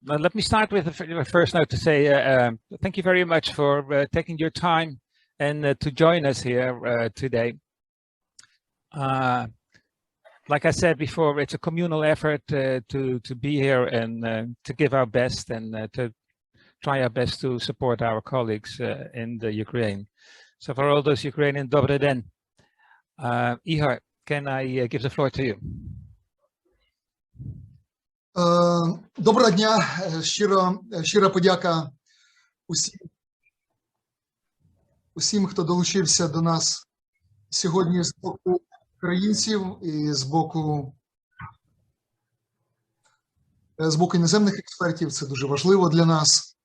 Let me start with the first note to say thank you very much for taking your time and to join us here today. Like I said before, it's a communal effort to be here and to give our best and to try our best to support our colleagues in the Ukraine. So for all those Ukrainian, dobre den. Ihor, can I give the floor to you? Доброго дня, щира подяка усім, хто долучився до нас сьогодні з боку українців і з боку іноземних експертів. Це дуже важливо для нас.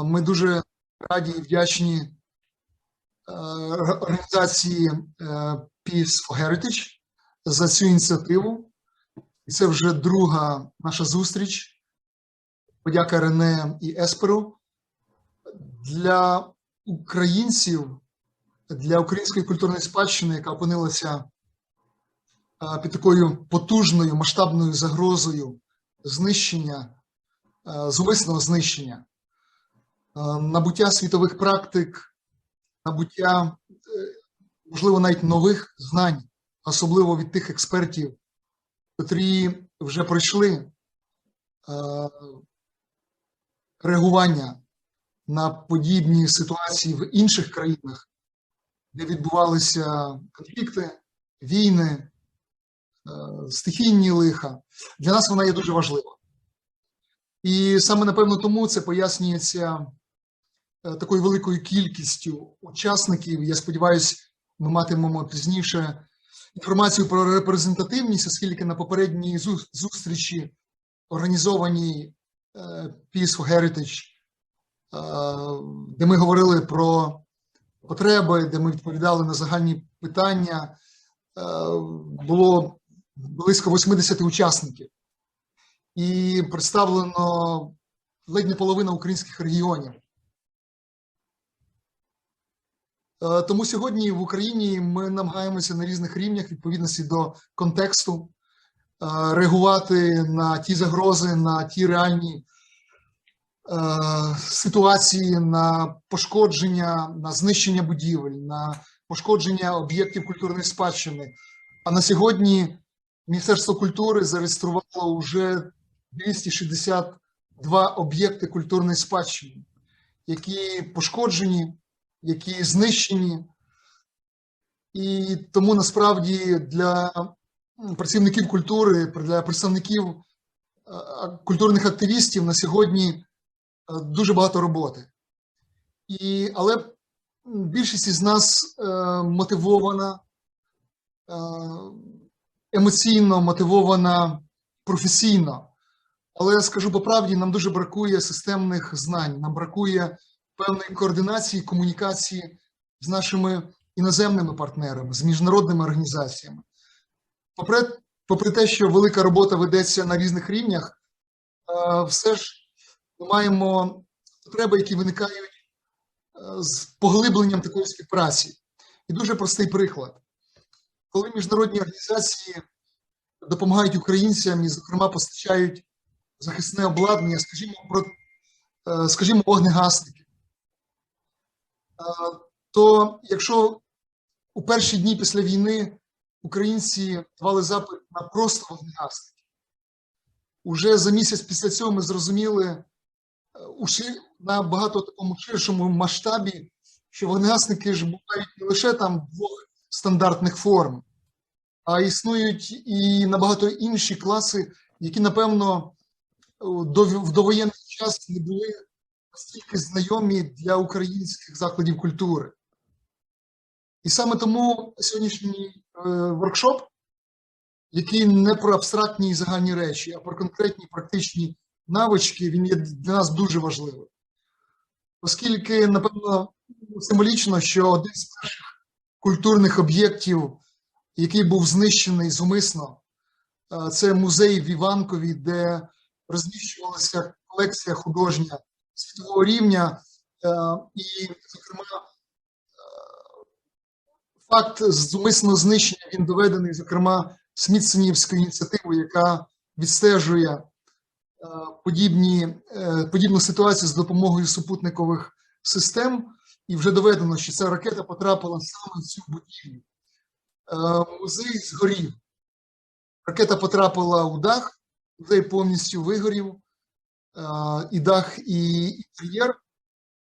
Ми дуже раді і вдячні організації Peace for Heritage за цю ініціативу. І це вже друга наша зустріч. Подяка Рене і Есперу. Для українців, для української культурної спадщини, яка опинилася під такою потужною масштабною загрозою знищення, зумисного знищення, набуття світових практик, набуття, можливо, навіть нових знань, особливо від тих експертів, котрі вже пройшли реагування на подібні ситуації в інших країнах, де відбувалися конфлікти, війни, стихійні лиха. Для нас вона є дуже важлива. І саме, напевно, тому це пояснюється такою великою кількістю учасників. Я сподіваюся, ми матимемо пізніше інформацію про репрезентативність, оскільки на попередній зустрічі, організованій Peace for Heritage, де ми говорили про потреби, де ми відповідали на загальні питання, було близько 80 учасників. І представлено ледь не половина українських регіонів. Тому сьогодні в Україні ми намагаємося на різних рівнях, відповідності до контексту, реагувати на ті загрози, на ті реальні ситуації, на пошкодження, на знищення будівель, на пошкодження об'єктів культурної спадщини. А на сьогодні Міністерство культури зареєструвало вже 262 об'єкти культурної спадщини, які пошкоджені, які знищені. І тому насправді для працівників культури, для представників культурних активістів на сьогодні дуже багато роботи. Але більшість із нас мотивована, емоційно мотивована, професійно. Але, скажу по правді, нам дуже бракує системних знань, нам бракує певної координації, комунікації з нашими іноземними партнерами, з міжнародними організаціями. Попри те, що велика робота ведеться на різних рівнях, все ж ми маємо потреби, які виникають з поглибленням такої співпраці. І дуже простий приклад. Коли міжнародні організації допомагають українцям і, зокрема, постачають захисне обладнання, скажімо, вогнегасники, то якщо у перші дні після війни українці давали запит на просто вогнегасники, уже за місяць після цього ми зрозуміли на багато такому ширшому масштабі, що вогнегасники ж бувають не лише там двох стандартних форм, а існують і набагато інші класи, які, напевно, в довоєнний час не були настільки знайомі для українських закладів культури. І саме тому сьогоднішній воркшоп, який не про абстрактні і загальні речі, а про конкретні практичні навички, він є для нас дуже важливий. Оскільки, напевно, символічно, що один з перших культурних об'єктів, який був знищений зумисно, це музей в Іванкові, де розміщувалася колекція художня світового рівня, і, зокрема, факт зумисного знищення, він доведений, зокрема, Смітсонівською ініціативою, яка відстежує подібну ситуацію з допомогою супутникових систем, і вже доведено, що ця ракета потрапила саме в цю будівлю. Музей згорів. Ракета потрапила у дах, музей повністю вигорів, і дах, і інтер'єр.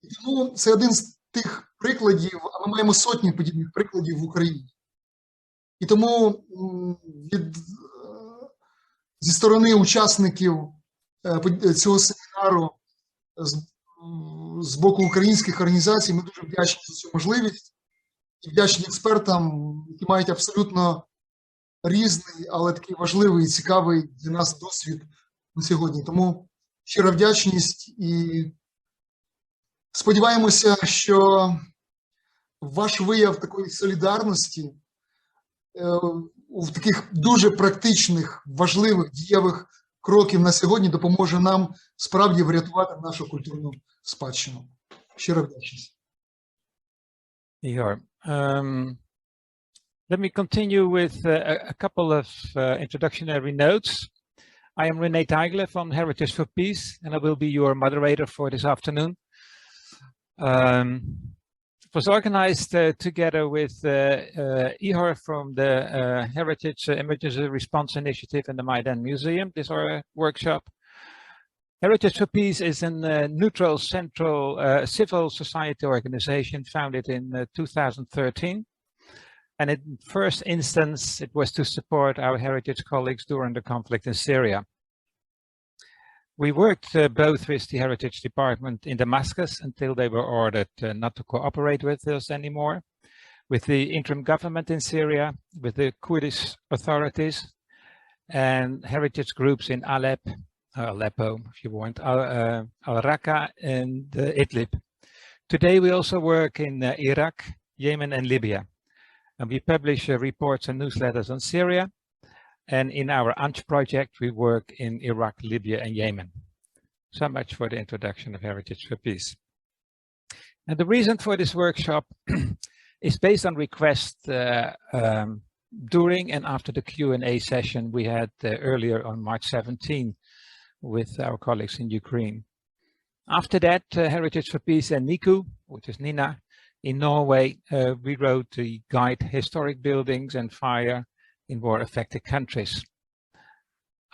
І тому це один з тих прикладів, а ми маємо сотні подібних прикладів в Україні. І тому зі сторони учасників цього семінару з боку українських організацій ми дуже вдячні за цю можливість і вдячні експертам, які мають абсолютно різний, але такий важливий і цікавий для нас досвід на сьогодні. Тому щира вдячність і сподіваємося, що ваш вияв такої солідарності в таких дуже практичних, важливих, дієвих кроків на сьогодні допоможе нам справді врятувати нашу культурну спадщину. Щира вдячність. Igor, let me continue with a couple of introductory notes. I am René Teigler from Heritage for Peace, and I will be your moderator for this afternoon. It was organized together with Igor from the Heritage Emergency Response Initiative and the Maidan Museum, this workshop. Heritage for Peace is a neutral central civil society organization founded in 2013. And in first instance, it was to support our heritage colleagues during the conflict in Syria. We worked both with the Heritage Department in Damascus until they were ordered not to cooperate with us anymore, with the interim government in Syria, with the Kurdish authorities, and heritage groups in Aleppo, if you want, Al-Raqqa and Idlib. Today we also work in Iraq, Yemen and Libya. And we publish reports and newsletters on Syria. And in our ANCH project, we work in Iraq, Libya, and Yemen. So much for the introduction of Heritage for Peace. And the reason for this workshop is based on request during and after the Q&A session we had earlier on March 17 with our colleagues in Ukraine. After that, Heritage for Peace and NIKU, which is Nina, in Norway, we wrote the guide Historic Buildings and Fire in war-affected countries,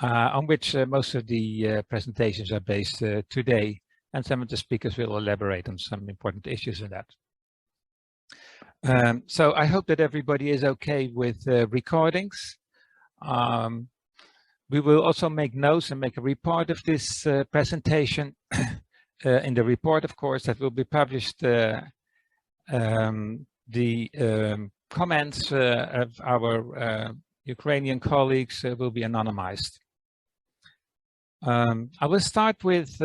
on which most of the presentations are based today, and some of the speakers will elaborate on some important issues in that. So I hope that everybody is okay with recordings. We will also make notes and make a report of this presentation. In the report, of course, that will be published, comments of our Ukrainian colleagues will be anonymized. I will start with,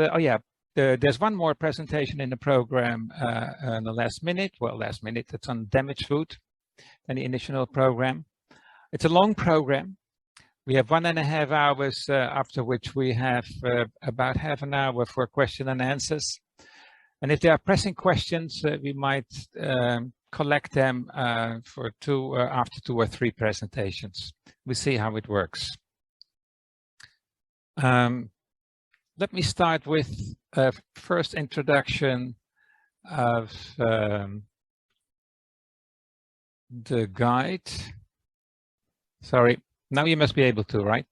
there's one more presentation in the program in the last minute. Well, last minute, it's on damaged food and the initial program. It's a long program. We have 1.5 hours, after which we have about half an hour for question and answers. And if there are pressing questions, we might collect them for after 2 or 3 presentations. We'll see how it works. Let me start with a first introduction of the guide. Sorry, now you must be able to, right?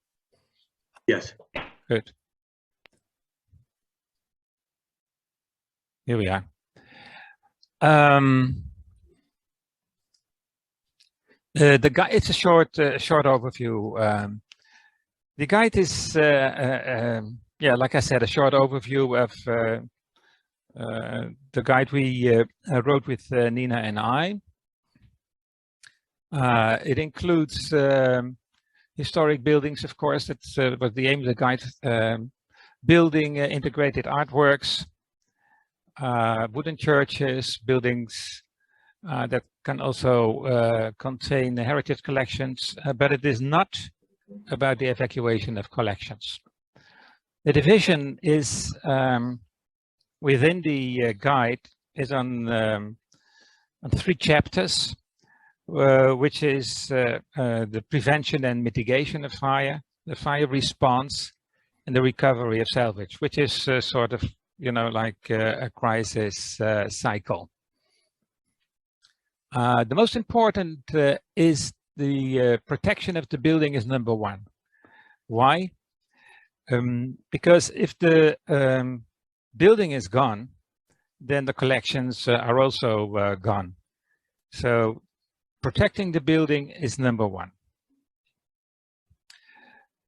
Yes. Good. Here we are. The guide, it's a short overview. The guide is, like I said, a short overview of the guide we wrote with Nina and I. It includes historic buildings, of course. That's what the aim of the guide. Building integrated artworks, wooden churches, buildings that can also contain heritage collections, but it is not about the evacuation of collections. The division is within the guide is on 3 chapters, which is the prevention and mitigation of fire, the fire response, and the recovery of salvage, which is sort of, like a crisis cycle. The most important is the protection of the building is number one. Why? Because if the building is gone, then the collections are also gone. So protecting the building is number one.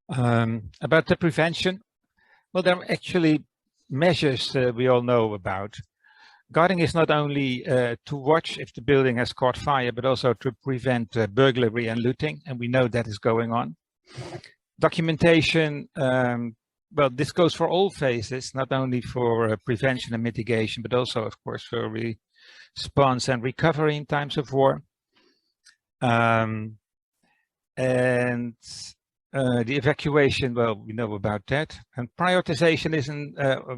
About the prevention, well, there are actually measures we all know about. Guarding is not only to watch if the building has caught fire, but also to prevent burglary and looting, and we know that is going on. Documentation, well, this goes for all phases, not only for prevention and mitigation, but also, of course, for response and recovery in times of war. And the evacuation, well, we know about that. And prioritization is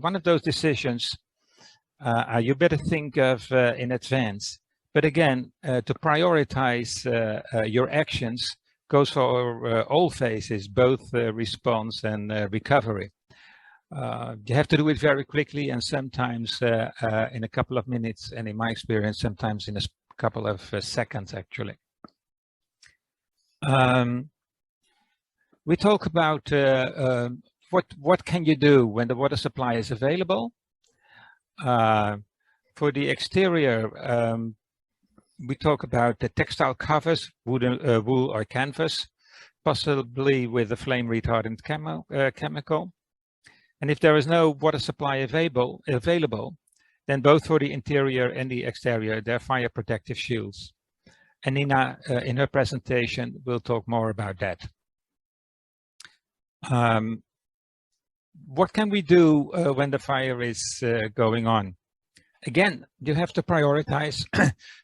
one of those decisions you better think of in advance. But again, to prioritize your actions goes for all phases, both response and recovery. You have to do it very quickly, and sometimes in a couple of minutes, and in my experience, sometimes in a couple of seconds, actually. We talk about what can you do when the water supply is available. For the exterior, we talk about the textile covers, wool or canvas, possibly with a flame retardant chemical. And if there is no water supply available, then both for the interior and the exterior, there are fire protective shields. And Nina, in her presentation, will talk more about that. What can we do when the fire is going on? Again, you have to prioritize.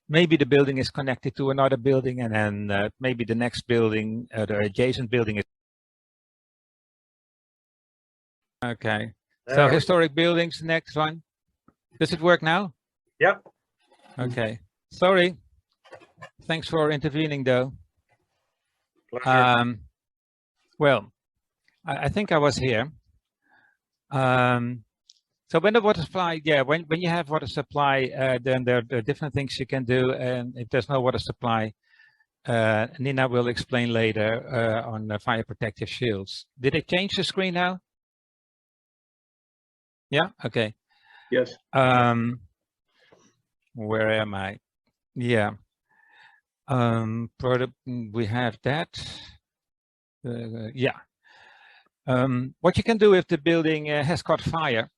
Maybe the building is connected to another building, and then maybe the next building, the adjacent building is. Okay. So historic buildings, next one. Does it work now? Yep. Okay. Sorry. Thanks for intervening, though. Pleasure. Well, I think I was here. So when the water supply, yeah, when you have water supply, then there are different things you can do. And if there's no water supply, Nina will explain later on the fire protective shields. Did it change the screen now? Yeah, okay. Yes. Where am I? Yeah. We have that. Yeah. What you can do if the building has caught fire,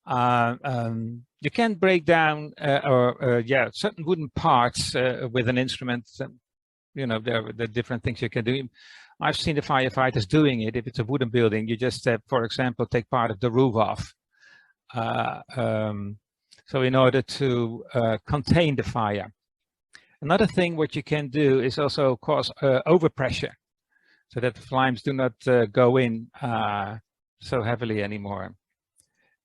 you can break down certain wooden parts with an instrument. There are different things you can do. I've seen the firefighters doing it. If it's a wooden building, you just, for example, take part of the roof off. So in order to contain the fire. Another thing what you can do is also cause overpressure, so that the flames do not go in so heavily anymore.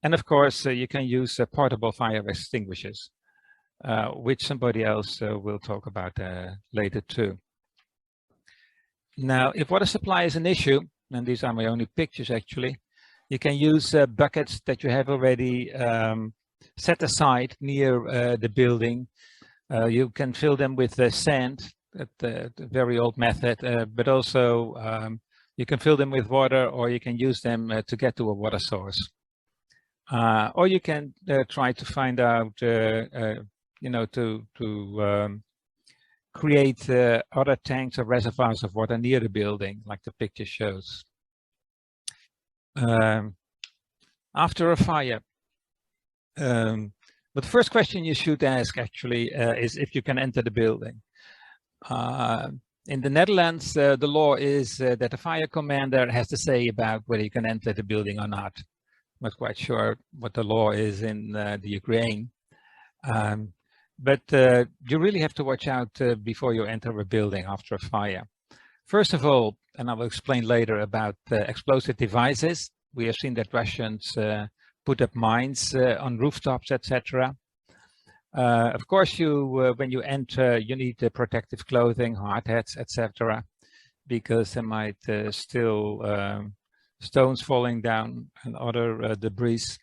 And of course, you can use portable fire extinguishers, which somebody else will talk about later too. Now, if water supply is an issue, and these are my only pictures actually, you can use buckets that you have already set aside near the building. You can fill them with sand, the very old method, but also you can fill them with water, or you can use them to get to a water source. Or you can try to find out, to create other tanks or reservoirs of water near the building, like the picture shows. After a fire, but the first question you should ask actually is if you can enter the building. In the Netherlands, the law is that the fire commander has to say about whether you can enter the building or not. I'm not quite sure what the law is in the Ukraine. But you really have to watch out before you enter a building after a fire. First of all, and I will explain later about explosive devices. We have seen that Russians put up mines on rooftops, etc. Of course, when you enter, you need protective clothing, hard hats, etc., because there might still stones falling down and other debris.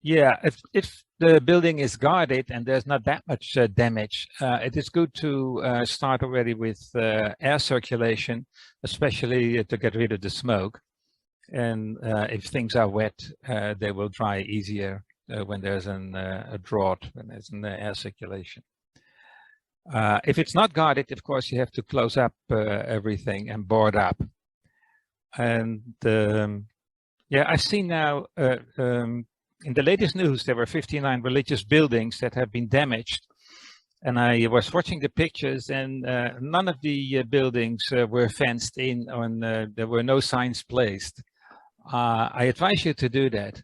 Yeah, if the building is guarded and there's not that much damage, it is good to start already with air circulation, especially to get rid of the smoke. And if things are wet, they will dry easier when there's a drought, when there's an air circulation. If it's not guarded, of course, you have to close up everything and board up. And yeah, I've seen now in the latest news, there were 59 religious buildings that have been damaged. And I was watching the pictures, and none of the buildings were fenced in, and there were no signs placed. I advise you to do that.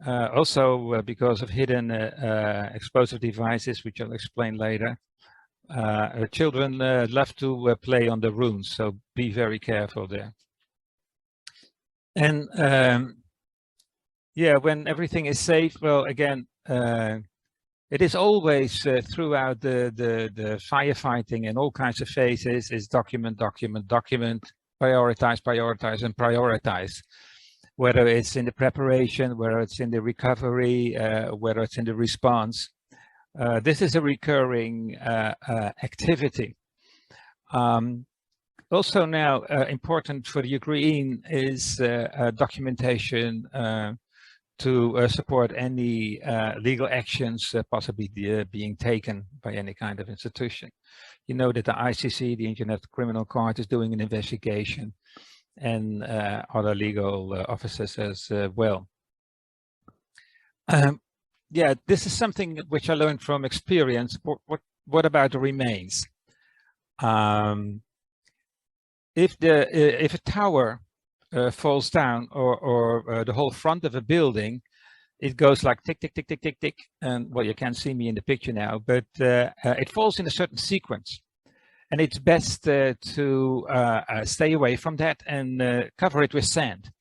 Also, because of hidden explosive devices, which I'll explain later. Children love to play on the ruins, so be very careful there. And yeah, when everything is safe, well, again, it is always throughout the firefighting and all kinds of phases is document, document, document, prioritize, prioritize, and prioritize. Whether it's in the preparation, whether it's in the recovery, whether it's in the response. This is a recurring activity. Also now important for the Ukraine is documentation to support any legal actions possibly being taken by any kind of institution. You know that the ICC, the International Criminal Court, is doing an investigation, and other legal officers as well. Yeah, this is something which I learned from experience. What about the remains? If a tower falls down, or the whole front of a building, it goes like tick, tick, tick, tick, tick, tick. And well, you can't see me in the picture now, but it falls in a certain sequence. And it's best to stay away from that and cover it with sand,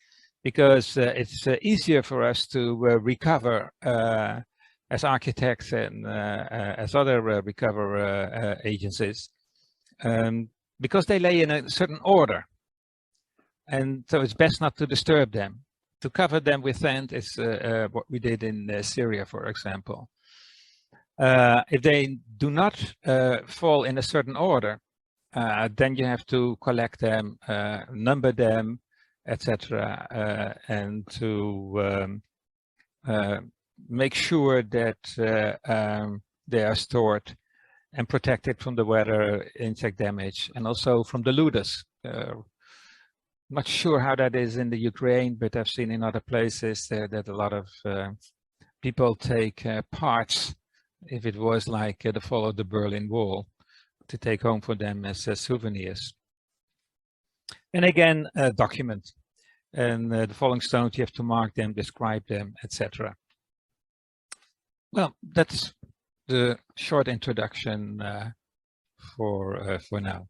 because it's easier for us to recover as architects and as other recover agencies, because they lay in a certain order. And so it's best not to disturb them. To cover them with sand is what we did in Syria, for example. If they do not fall in a certain order, then you have to collect them, number them, etc., and to make sure that they are stored and protected from the weather, insect damage, and also from the looters. Not sure how that is in the Ukraine, but I've seen in other places that a lot of people take parts, if it was like the fall of the Berlin Wall, to take home for them as souvenirs. And again, document. And the falling stones, you have to mark them, describe them, etc. Well, that's the short introduction for now.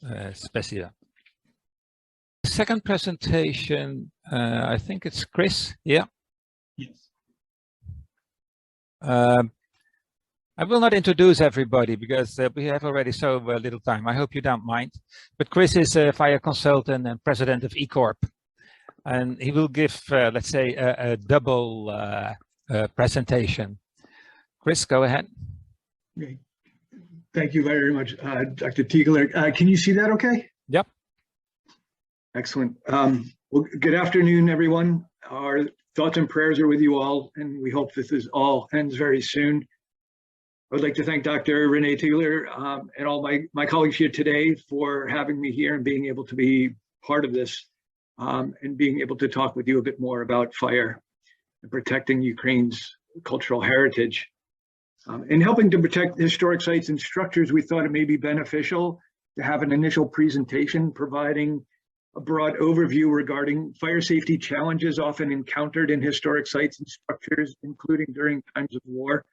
Specia. The second presentation, I think it's Chris. Yeah. Yes. I will not introduce everybody because we have already so little time. I hope you don't mind. But Chris is a fire consultant and president of eCorp. And he will give, let's say, a double presentation. Chris, go ahead. Okay. Thank you very much, Dr. Tiegler. Can you see that okay? Yep. Excellent. Well, good afternoon, everyone. Our thoughts and prayers are with you all, and we hope this all ends very soon. I would like to thank Dr. Renee Tiegler and all my colleagues here today for having me here and being able to be part of this and being able to talk with you a bit more about fire and protecting Ukraine's cultural heritage. In helping to protect historic sites and structures, we thought it may be beneficial to have an initial presentation providing a broad overview regarding fire safety challenges often encountered in historic sites and structures, including during times of war,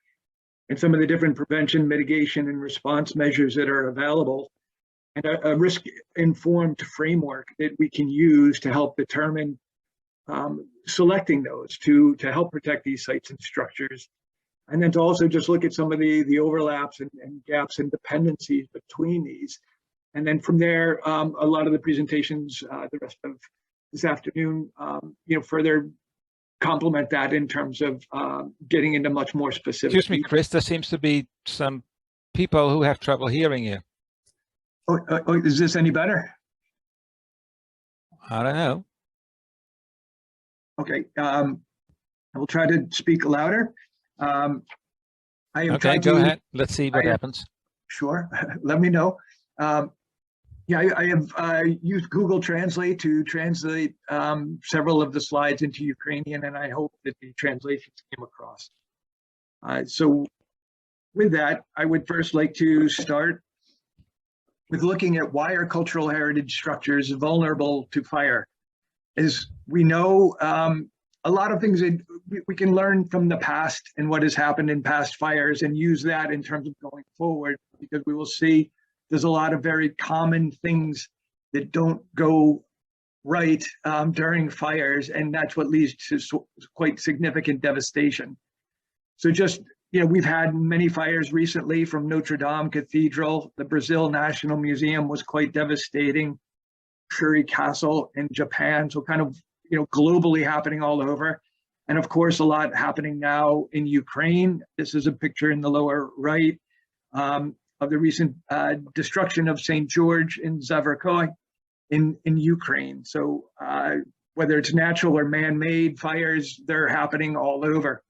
and some of the different prevention, mitigation, and response measures that are available, and a risk-informed framework that we can use to help determine selecting those to help protect these sites and structures. And then to also just look at some of the overlaps and gaps and dependencies between these And then from there, a lot of the presentations, the rest of this afternoon, further complement that in terms of getting into much more specific. Excuse me, Chris, there seems to be some people who have trouble hearing you. Oh, is this any better? I don't know. Okay, I will try to speak louder. I am Okay, trying go to, ahead. Let's see what happens. Sure, let me know. Yeah, I have used Google Translate to translate several of the slides into Ukrainian, and I hope that the translations came across. So with that, I would first like to start with looking at why are cultural heritage structures vulnerable to fire. As we know, a lot of things that we can learn from the past and what has happened in past fires and use that in terms of going forward, because we will see there's a lot of very common things that don't go right during fires, and that's what leads to quite significant devastation. So just, we've had many fires recently from Notre Dame Cathedral. The Brazil National Museum was quite devastating. Shuri Castle in Japan, so kind of, globally happening all over. And of course, a lot happening now in Ukraine. This is a picture in the lower right of the recent destruction of St. George in Zaverkoy in Ukraine. So whether it's natural or man-made fires, they're happening all over.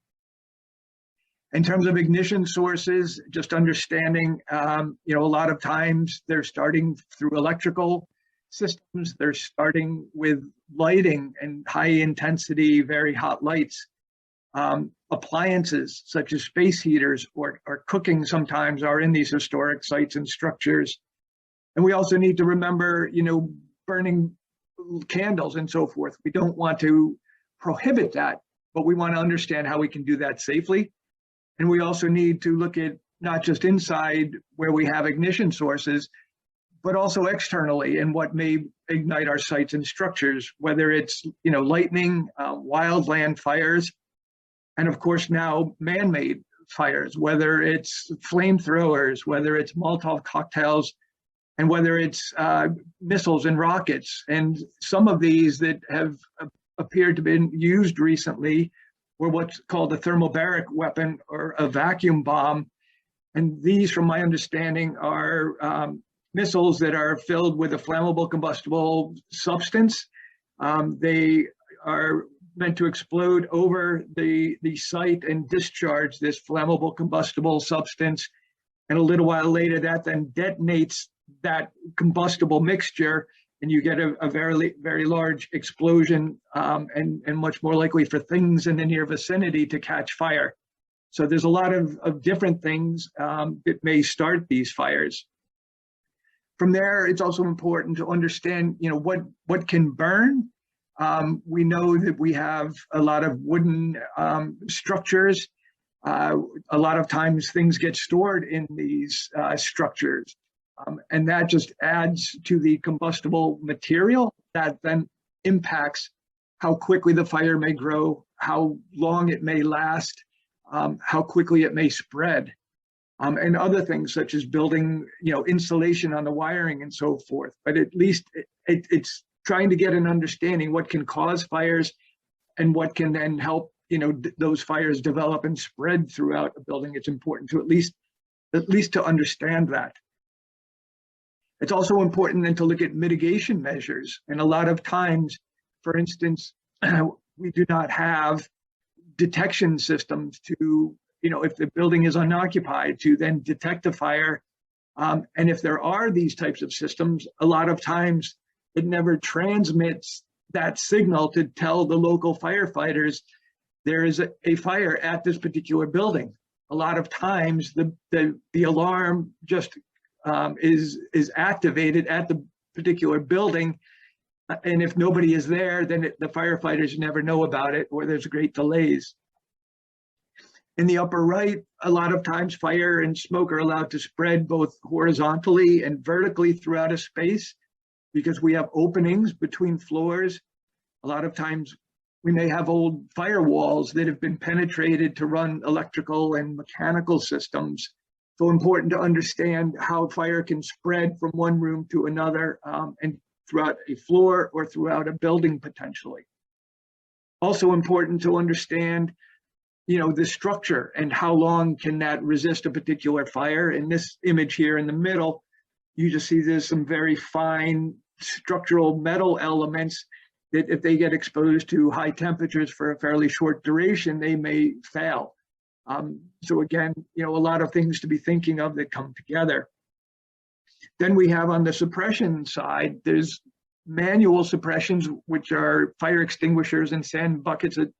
In terms of ignition sources, just understanding, a lot of times they're starting through electrical systems. They're starting with lighting and high intensity, very hot lights. Appliances such as space heaters or cooking sometimes are in these historic sites and structures. And we also need to remember, burning candles and so forth. We don't want to prohibit that, but we want to understand how we can do that safely. And we also need to look at not just inside where we have ignition sources, but also externally and what may ignite our sites and structures, whether it's, lightning, wildland fires, and of course now man-made fires, whether it's flamethrowers, whether it's Molotov cocktails, and whether it's missiles and rockets. And some of these that have appeared to have been used recently were what's called a thermobaric weapon or a vacuum bomb. And these, from my understanding, are missiles that are filled with a flammable combustible substance. They are meant to explode over the site and discharge this flammable combustible substance. And a little while later, that then detonates that combustible mixture, and you get a very, very large explosion, and much more likely for things in the near vicinity to catch fire. So there's a lot of different things that may start these fires. From there, it's also important to understand, what can burn. We know that we have a lot of wooden structures. A lot of times things get stored in these structures. And that just adds to the combustible material that then impacts how quickly the fire may grow, how long it may last, how quickly it may spread, and other things such as building, insulation on the wiring and so forth. But at least it's trying to get an understanding what can cause fires and what can then help, those fires develop and spread throughout a building. It's important to at least to understand that. It's also important then to look at mitigation measures. And a lot of times, for instance, we do not have detection systems to, if the building is unoccupied, to then detect a fire. And if there are these types of systems, a lot of times it never transmits that signal to tell the local firefighters there is a fire at this particular building. A lot of times the alarm just is activated at the particular building, and if nobody is there, then the firefighters never know about it, or there's great delays. In the upper right, a lot of times fire and smoke are allowed to spread both horizontally and vertically throughout a space because we have openings between floors. A lot of times we may have old firewalls that have been penetrated to run electrical and mechanical systems. So important to understand how fire can spread from one room to another and throughout a floor or throughout a building potentially. Also important to understand, the structure and how long can that resist a particular fire. In this image here in the middle, you just see there's some very fine structural metal elements that if they get exposed to high temperatures for a fairly short duration, they may fail. So again, a lot of things to be thinking of that come together. Then we have on the suppression side, there's manual suppressions, which are fire extinguishers and sand buckets that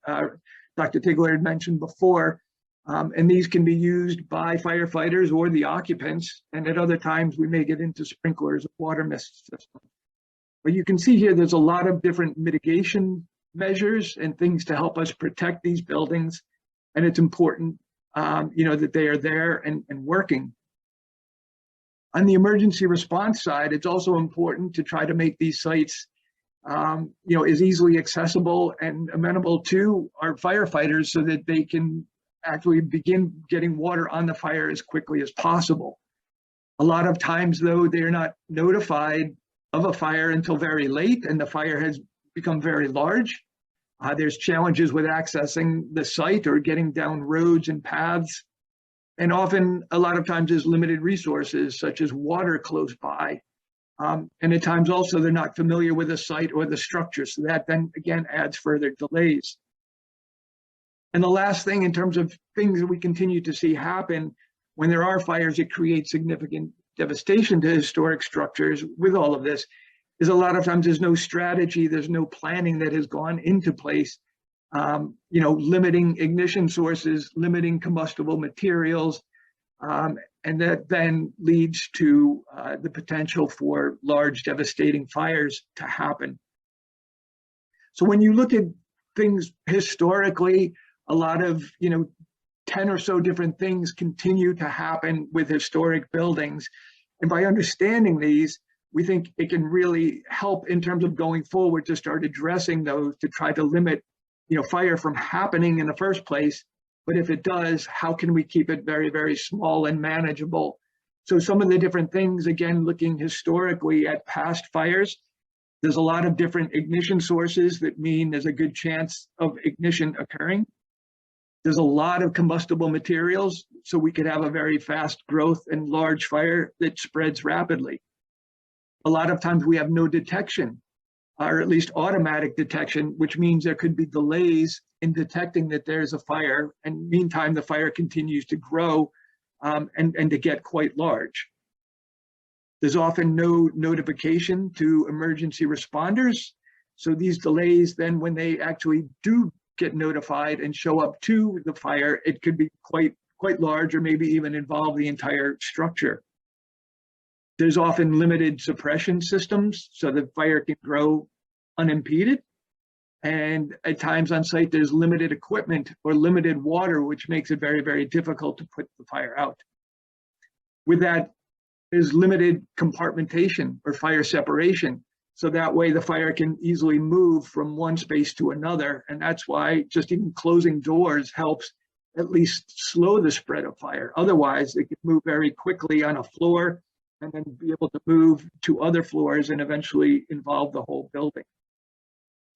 Dr. Tigler had mentioned before. And these can be used by firefighters or the occupants. And at other times, we may get into sprinklers, water mist systems. But you can see here, there's a lot of different mitigation measures and things to help us protect these buildings. And it's important, that they are there and working. On the emergency response side, it's also important to try to make these sites, as easily accessible and amenable to our firefighters so that they can actually begin getting water on the fire as quickly as possible. A lot of times, though, they're not notified of a fire until very late and the fire has become very large. There's challenges with accessing the site or getting down roads and paths. And often, a lot of times, there's limited resources such as water close by. And at times also, they're not familiar with the site or the structure. So that then again adds further delays. And the last thing in terms of things that we continue to see happen when there are fires that create significant devastation to historic structures with all of this is a lot of times there's no strategy, there's no planning that has gone into place, limiting ignition sources, limiting combustible materials, and that then leads to the potential for large devastating fires to happen. So when you look at things historically, a lot of, 10 or so different things continue to happen with historic buildings. And by understanding these, we think it can really help in terms of going forward to start addressing those to try to limit, fire from happening in the first place. But if it does, how can we keep it very, very small and manageable? So some of the different things, again, looking historically at past fires, there's a lot of different ignition sources that mean there's a good chance of ignition occurring. There's a lot of combustible materials, so we could have a very fast growth and large fire that spreads rapidly. A lot of times we have no detection, or at least automatic detection, which means there could be delays in detecting that there's a fire, and meantime the fire continues to grow and to get quite large. There's often no notification to emergency responders, so these delays then when they actually do get notified and show up to the fire, it could be quite large or maybe even involve the entire structure. There's often limited suppression systems, so the fire can grow unimpeded. And at times on site, there's limited equipment or limited water, which makes it very, very difficult to put the fire out. With that, there's limited compartmentation or fire separation. So that way the fire can easily move from one space to another. And that's why just even closing doors helps at least slow the spread of fire. Otherwise, it can move very quickly on a floor and then be able to move to other floors and eventually involve the whole building.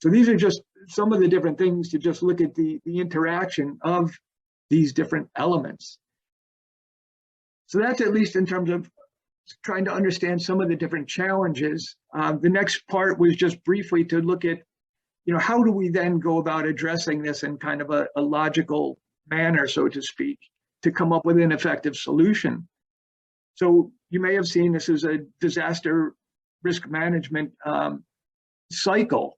So these are just some of the different things to just look at the interaction of these different elements. So that's at least in terms of trying to understand some of the different challenges. The next part was just briefly to look at, how do we then go about addressing this in kind of a logical manner, so to speak, to come up with an effective solution. So you may have seen this as a disaster risk management cycle.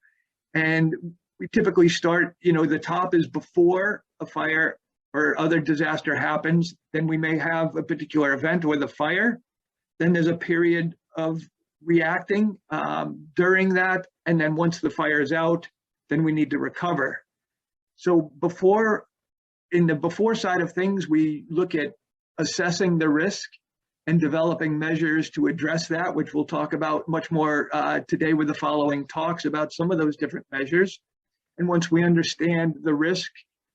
And we typically start, the top is before a fire or other disaster happens. Then we may have a particular event with a fire. Then there's a period of reacting during that. And then once the fire is out, then we need to recover. So in the before side of things, we look at assessing the risk and developing measures to address that, which we'll talk about much more today with the following talks about some of those different measures. And once we understand the risk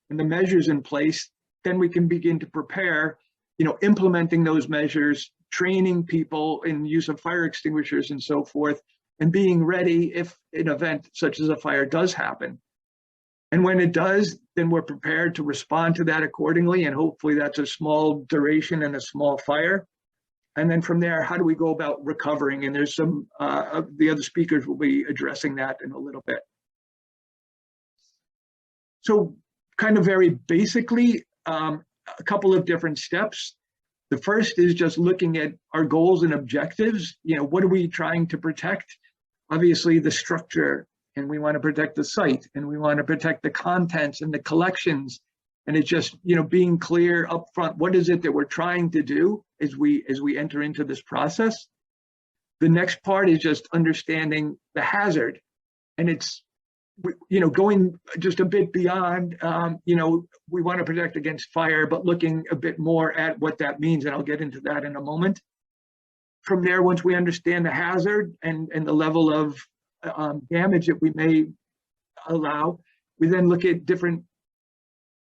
and the measures in place, then we can begin to prepare implementing those measures, training people in use of fire extinguishers and so forth, and being ready if an event such as a fire does happen. And when it does, then we're prepared to respond to that accordingly. And hopefully that's a small duration and a small fire. And then from there, how do we go about recovering? And there's some of the other speakers will be addressing that in a little bit. So kind of very basically, a couple of different steps. The first is just looking at our goals and objectives. What are we trying to protect? Obviously the structure, and we want to protect the site, and we want to protect the contents and the collections. And it's just, being clear up front, what is it that we're trying to do as we enter into this process? The next part is just understanding the hazard. And it's, going just a bit beyond, we want to protect against fire, but looking a bit more at what that means. And I'll get into that in a moment. From there, once we understand the hazard and the level of damage that we may allow, we then look at different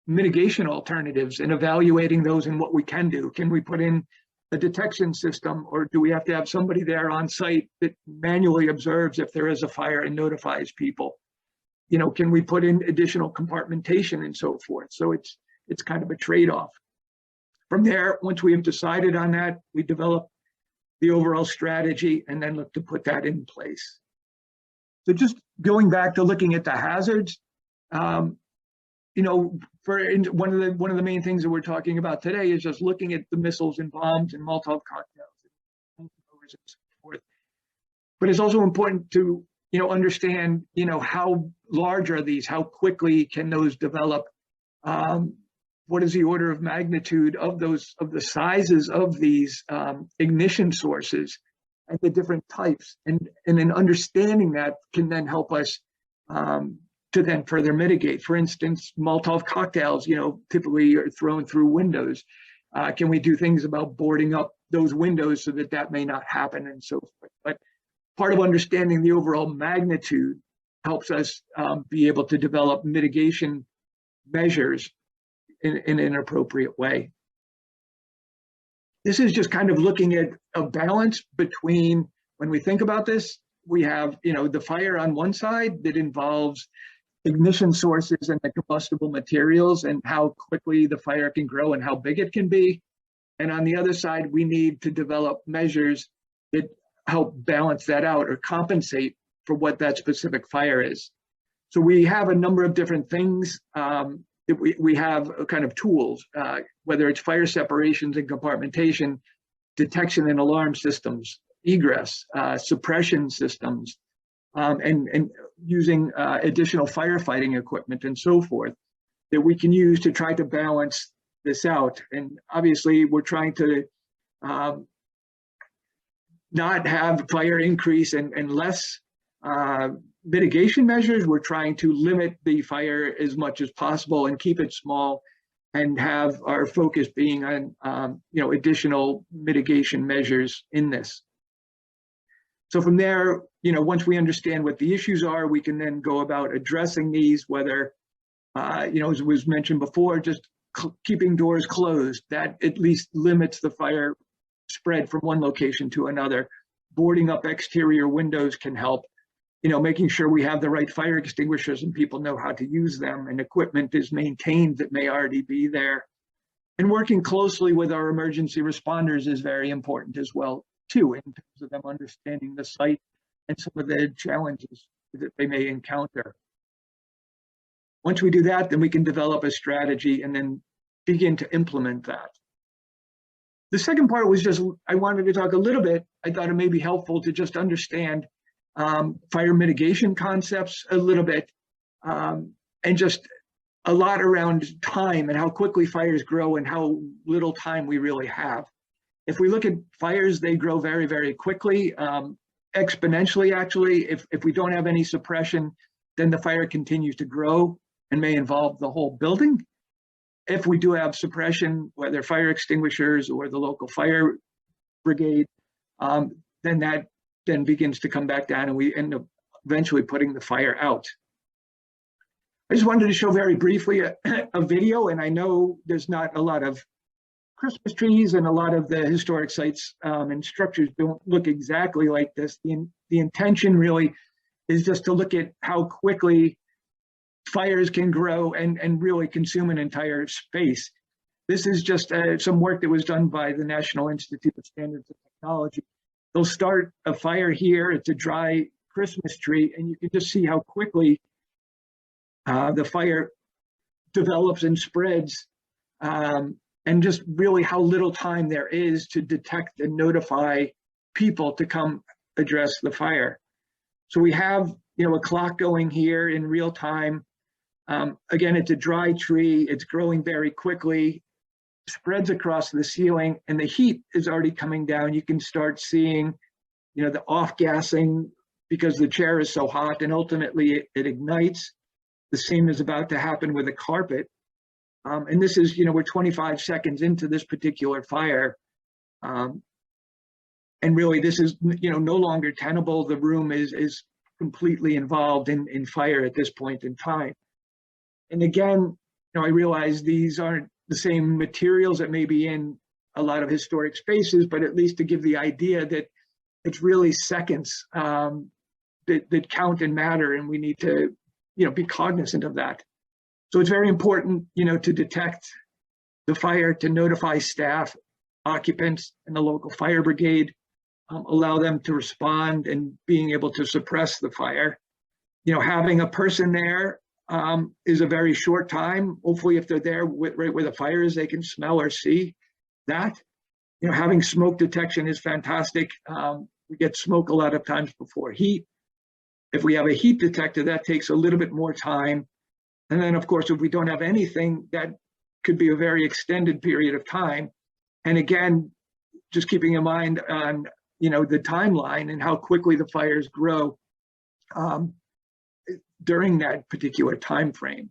mitigation alternatives and evaluating those and what we can do. Can we put in a detection system, or do we have to have somebody there on site that manually observes if there is a fire and notifies people? Can we put in additional compartmentation and so forth? So it's kind of a trade-off. From there, once we have decided on that, we develop the overall strategy and then look to put that in place. So just going back to looking at the hazards, one of the main things that we're talking about today is just looking at the missiles and bombs and Molotov cocktails and so forth. But it's also important to understand how large are these, how quickly can those develop, what is the order of magnitude of the sizes of these ignition sources and the different types, and then understanding that can then help us to then further mitigate. For instance, Molotov cocktails, typically are thrown through windows. Can we do things about boarding up those windows so that may not happen and so forth? But part of understanding the overall magnitude helps us be able to develop mitigation measures in an appropriate way. This is just kind of looking at a balance between, when we think about this, we have the fire on one side that involves ignition sources and the combustible materials and how quickly the fire can grow and how big it can be. And on the other side, we need to develop measures that help balance that out or compensate for what that specific fire is. So we have a number of different things that we have kind of tools, whether it's fire separations and compartmentation, detection and alarm systems, egress, suppression systems, and using additional firefighting equipment and so forth that we can use to try to balance this out. And obviously we're trying to not have fire increase and less mitigation measures. We're trying to limit the fire as much as possible and keep it small, and have our focus being on additional mitigation measures in this. So from there, once we understand what the issues are, we can then go about addressing these, whether, as was mentioned before, just keeping doors closed. That at least limits the fire spread from one location to another. Boarding up exterior windows can help. Making sure we have the right fire extinguishers and people know how to use them, and equipment is maintained that may already be there. And working closely with our emergency responders is very important as well, too, in terms of them understanding the site and some of the challenges that they may encounter. Once we do that, then we can develop a strategy and then begin to implement that. The second part was just, I wanted to talk a little bit, I thought it may be helpful to just understand fire mitigation concepts a little bit, and just a lot around time and how quickly fires grow and how little time we really have. If we look at fires, they grow very, very quickly, exponentially actually. If we don't have any suppression, then the fire continues to grow and may involve the whole building. If we do have suppression, whether fire extinguishers or the local fire brigade, then that then begins to come back down and we end up eventually putting the fire out. I just wanted to show very briefly a video, and I know there's not a lot of Christmas trees and a lot of the historic sites and structures don't look exactly like this. The intention really is just to look at how quickly fires can grow and really consume an entire space. This is just some work that was done by the National Institute of Standards and Technology. They'll start a fire here. It's a dry Christmas tree, and you can just see how quickly the fire develops and spreads, and just really how little time there is to detect and notify people to come address the fire. So we have, a clock going here in real time. Again, it's a dry tree. It's growing very quickly, spreads across the ceiling, and the heat is already coming down. You can start seeing, the off-gassing because the chair is so hot, and ultimately it ignites. The same is about to happen with a carpet. And this is, we're 25 seconds into this particular fire. And really this is, no longer tenable. The room is completely involved in fire at this point in time. And again, I realize these aren't the same materials that may be in a lot of historic spaces, but at least to give the idea that it's really seconds that count and matter, and we need to, be cognizant of that. So it's very important, to detect the fire, to notify staff, occupants, and the local fire brigade, allow them to respond and being able to suppress the fire. Having a person there is a very short time. Hopefully, if they're there right where the fire is, they can smell or see that. Having smoke detection is fantastic. We get smoke a lot of times before heat. If we have a heat detector, that takes a little bit more time. And then, of course, if we don't have anything, that could be a very extended period of time. And again, just keeping in mind on, the timeline and how quickly the fires grow during that particular time frame.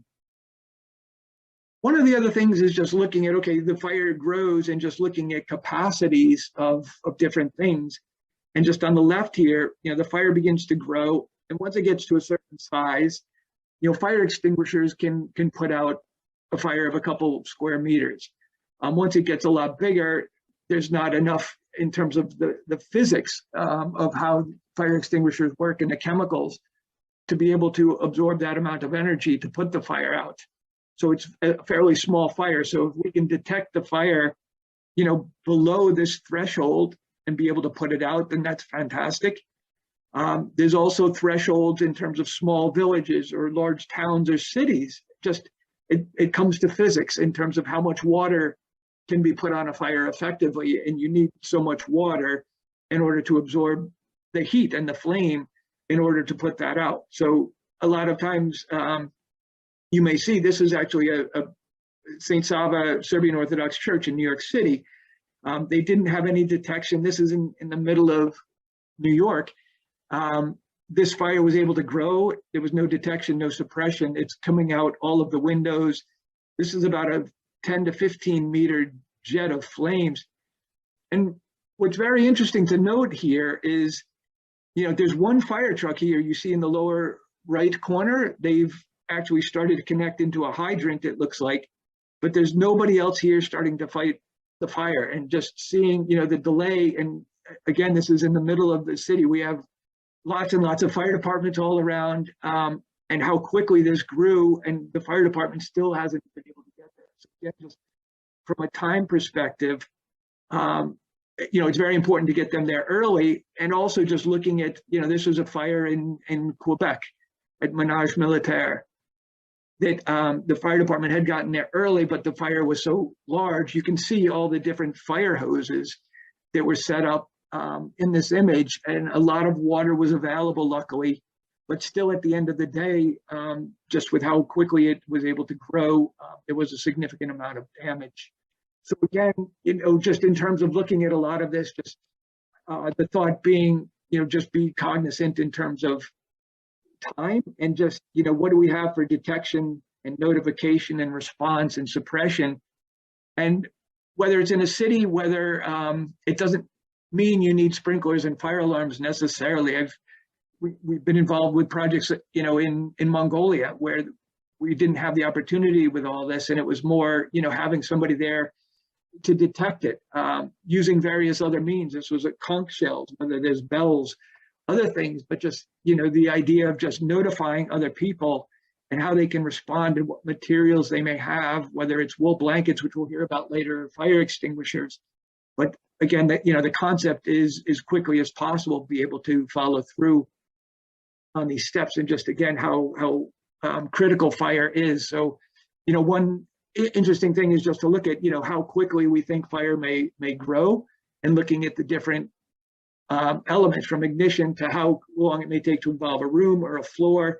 One of the other things is just looking at, okay, the fire grows and just looking at capacities of different things. And just on the left here, the fire begins to grow. And once it gets to a certain size, fire extinguishers can put out a fire of a couple square meters. Once it gets a lot bigger, there's not enough in terms of the physics of how fire extinguishers work and the chemicals to be able to absorb that amount of energy to put the fire out. So it's a fairly small fire. So if we can detect the fire, below this threshold and be able to put it out, then that's fantastic. There's also thresholds in terms of small villages or large towns or cities. Just it comes to physics in terms of how much water can be put on a fire effectively, and you need so much water in order to absorb the heat and the flame in order to put that out. So a lot of times you may see this is actually a St. Sava Serbian Orthodox Church in New York City. They didn't have any detection. This is in the middle of New York. This fire was able to grow. There was no detection, no suppression. It's coming out all of the windows. This is about a 10 to 15 meter jet of flames. And what's very interesting to note here is, there's one fire truck here you see in the lower right corner. They've actually started to connect into a hydrant, it looks like, but there's nobody else here starting to fight the fire. And just seeing, the delay, and again, this is in the middle of the city. We have lots and lots of fire departments all around, and how quickly this grew, and the fire department still hasn't been able to get there. So again, just from a time perspective, it's very important to get them there early. And also just looking at, this was a fire in Quebec at Menage Militaire that the fire department had gotten there early, but the fire was so large, you can see all the different fire hoses that were set up in this image, and a lot of water was available, luckily, but still at the end of the day, just with how quickly it was able to grow, there was a significant amount of damage. So again, just in terms of looking at a lot of this, just the thought being, just be cognizant in terms of time, and just, what do we have for detection and notification and response and suppression. And whether it's in a city, whether it doesn't mean you need sprinklers and fire alarms necessarily. We've been involved with projects, in Mongolia, where we didn't have the opportunity with all this, and it was more, having somebody there, to detect it using various other means. This was at conch shells, whether there's bells, other things, but just, you know, the idea of just notifying other people and how they can respond and what materials they may have, whether it's wool blankets, which we'll hear about later, fire extinguishers. But again, that, you know, the concept is as quickly as possible be able to follow through on these steps, and just again how critical fire is. So, you know, one interesting thing is just to look at, you know, how quickly we think fire may grow, and looking at the different elements from ignition to how long it may take to involve a room or a floor,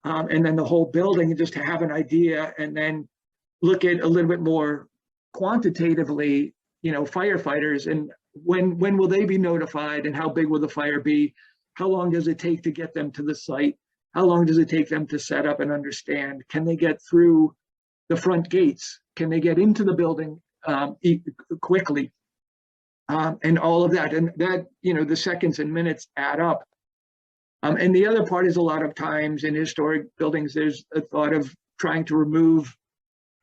and then the whole building, and just to have an idea, and then look at a little bit more quantitatively, you know, firefighters, and when will they be notified, and how big will the fire be? How long does it take to get them to the site? How long does it take them to set up and understand? Can they get through the front gates? Can they get into the building quickly? And all of that, and that, you know, the seconds and minutes add up. And the other part is, a lot of times in historic buildings, there's a thought of trying to remove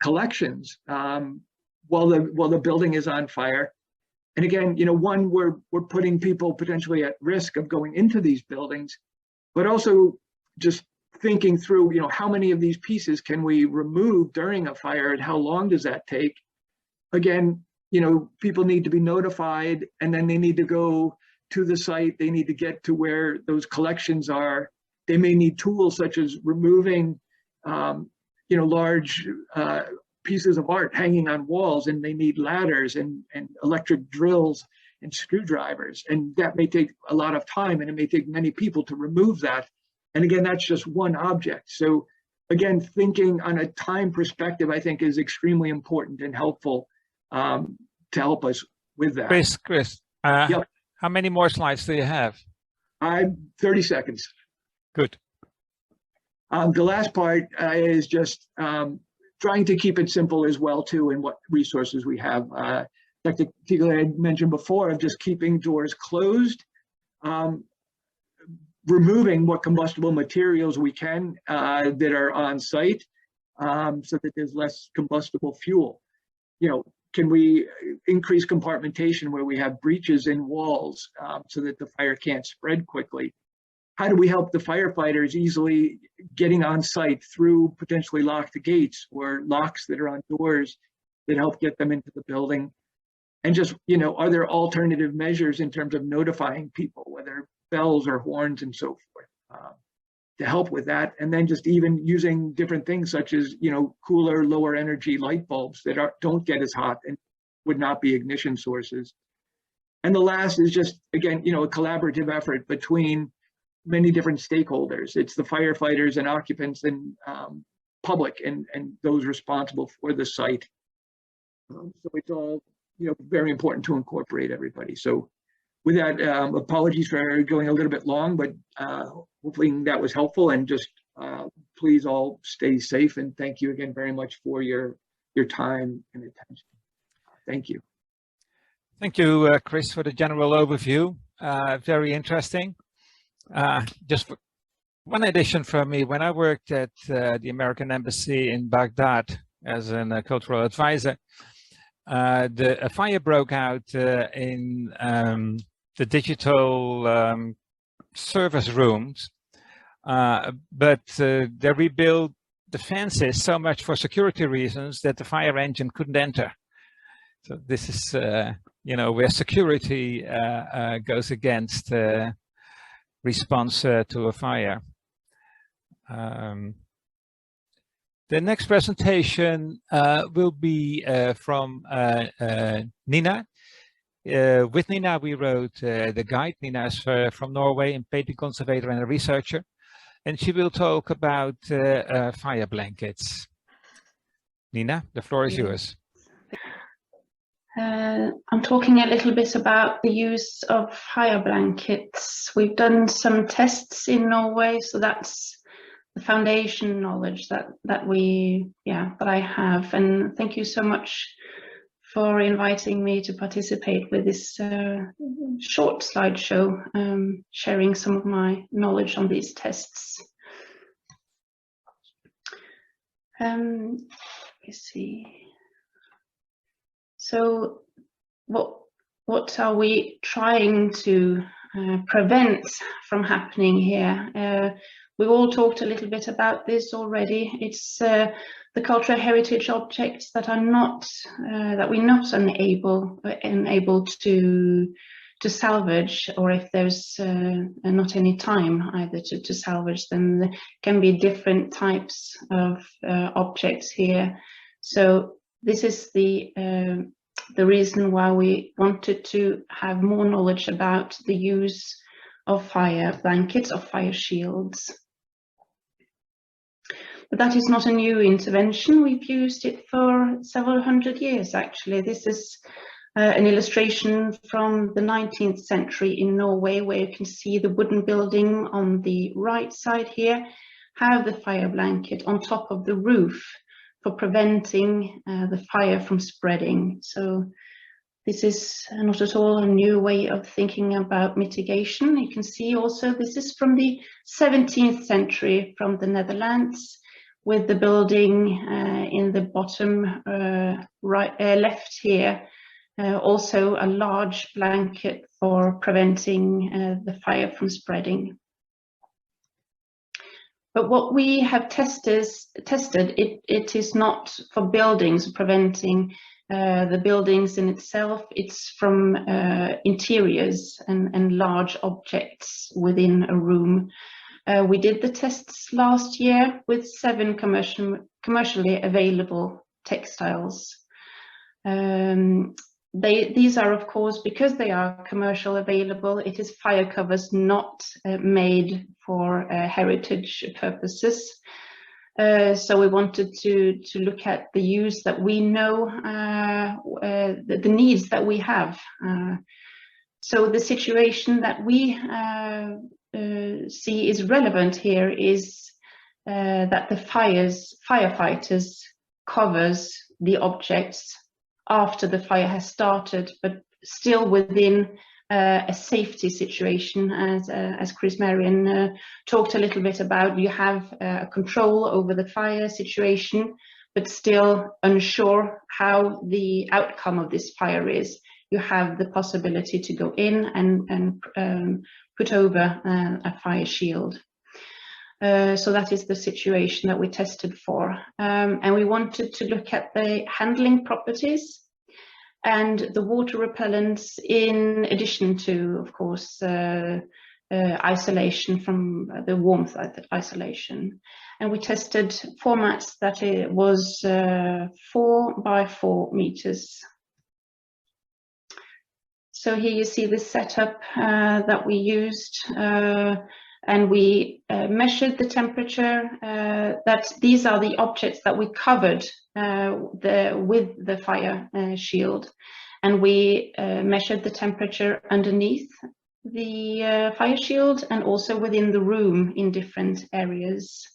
collections while the building is on fire. And again, you know, one, we're putting people potentially at risk of going into these buildings, but also just thinking through, you know, how many of these pieces can we remove during a fire, and how long does that take? Again, you know, people need to be notified, and then they need to go to the site. They need to get to where those collections are. They may need tools such as removing, you know, large pieces of art hanging on walls, and they need ladders and electric drills and screwdrivers. And that may take a lot of time, and it may take many people to remove that. And again, that's just one object. So again, thinking on a time perspective, I think, is extremely important and helpful to help us with that. Chris, Yep. How many more slides do you have? 30 seconds. Good. The last part is just trying to keep it simple as well too, and what resources we have. Dr. Teagler had mentioned before of just keeping doors closed, removing what combustible materials we can that are on site, so that there's less combustible fuel. You know, can we increase compartmentation where we have breaches in walls so that the fire can't spread quickly? How do we help the firefighters easily getting on site through potentially locked gates or locks that are on doors that help get them into the building? And just, you know, are there alternative measures in terms of notifying people, whether bells or horns and so forth, to help with that? And then just even using different things such as, you know, cooler, lower energy light bulbs that don't get as hot and would not be ignition sources. And the last is just, again, you know, a collaborative effort between many different stakeholders. It's the firefighters and occupants and public and those responsible for the site. So it's all, you know, very important to incorporate everybody. So with that, apologies for going a little bit long, but hopefully that was helpful, and just please all stay safe, and thank you again very much for your time and attention. Thank you. Thank you, Chris, for the general overview. Very interesting. Just one addition from me, when I worked at the American Embassy in Baghdad as a cultural advisor, a fire broke out in the digital service rooms, but they rebuilt the fences so much for security reasons that the fire engine couldn't enter. So this is, you know, where security goes against response to a fire. The next presentation will be from Nina. With Nina, we wrote the guide. Nina is from Norway, and painting conservator and a researcher. And she will talk about fire blankets. Nina, the floor is yours. I'm talking a little bit about the use of fire blankets. We've done some tests in Norway, so that's the foundation knowledge that I have. And thank you so much for inviting me to participate with this short slideshow, sharing some of my knowledge on these tests. Let's see. So what are we trying to prevent from happening here? We've all talked a little bit about this already. It's the cultural heritage objects that are not that we're not enabled to salvage, or if there's not any time either to salvage them. There can be different types of objects here. So this is the reason why we wanted to have more knowledge about the use of fire blankets, of fire shields. But that is not a new intervention. We've used it for several hundred years, actually. This is an illustration from the 19th century in Norway, where you can see the wooden building on the right side here have the fire blanket on top of the roof for preventing the fire from spreading. So this is not at all a new way of thinking about mitigation. You can see also this is from the 17th century from the Netherlands, with the building in the bottom left here, also a large blanket for preventing the fire from spreading. But what we have tested, it is not for buildings, preventing the buildings in itself. It's from interiors and large objects within a room. We did the tests last year with 7 commercially available textiles. These are, of course, because they are commercial available, it is fire covers not made for heritage purposes. So we wanted to look at the use that we know, the needs that we have. So the situation that we see is relevant here is that the firefighters covers the objects after the fire has started, but still within a safety situation, as Chris Marion talked a little bit about. You have control over the fire situation, but still unsure how the outcome of this fire is. You have the possibility to go in and put over a fire shield. So that is the situation that we tested for. And we wanted to look at the handling properties and the water repellents, in addition to, of course, isolation from the warmth isolation. And we tested formats that it was 4 by 4 meters. So here you see the setup that we used, and we measured the temperature. That these are the objects that we covered with the fire shield, and we measured the temperature underneath the fire shield and also within the room in different areas.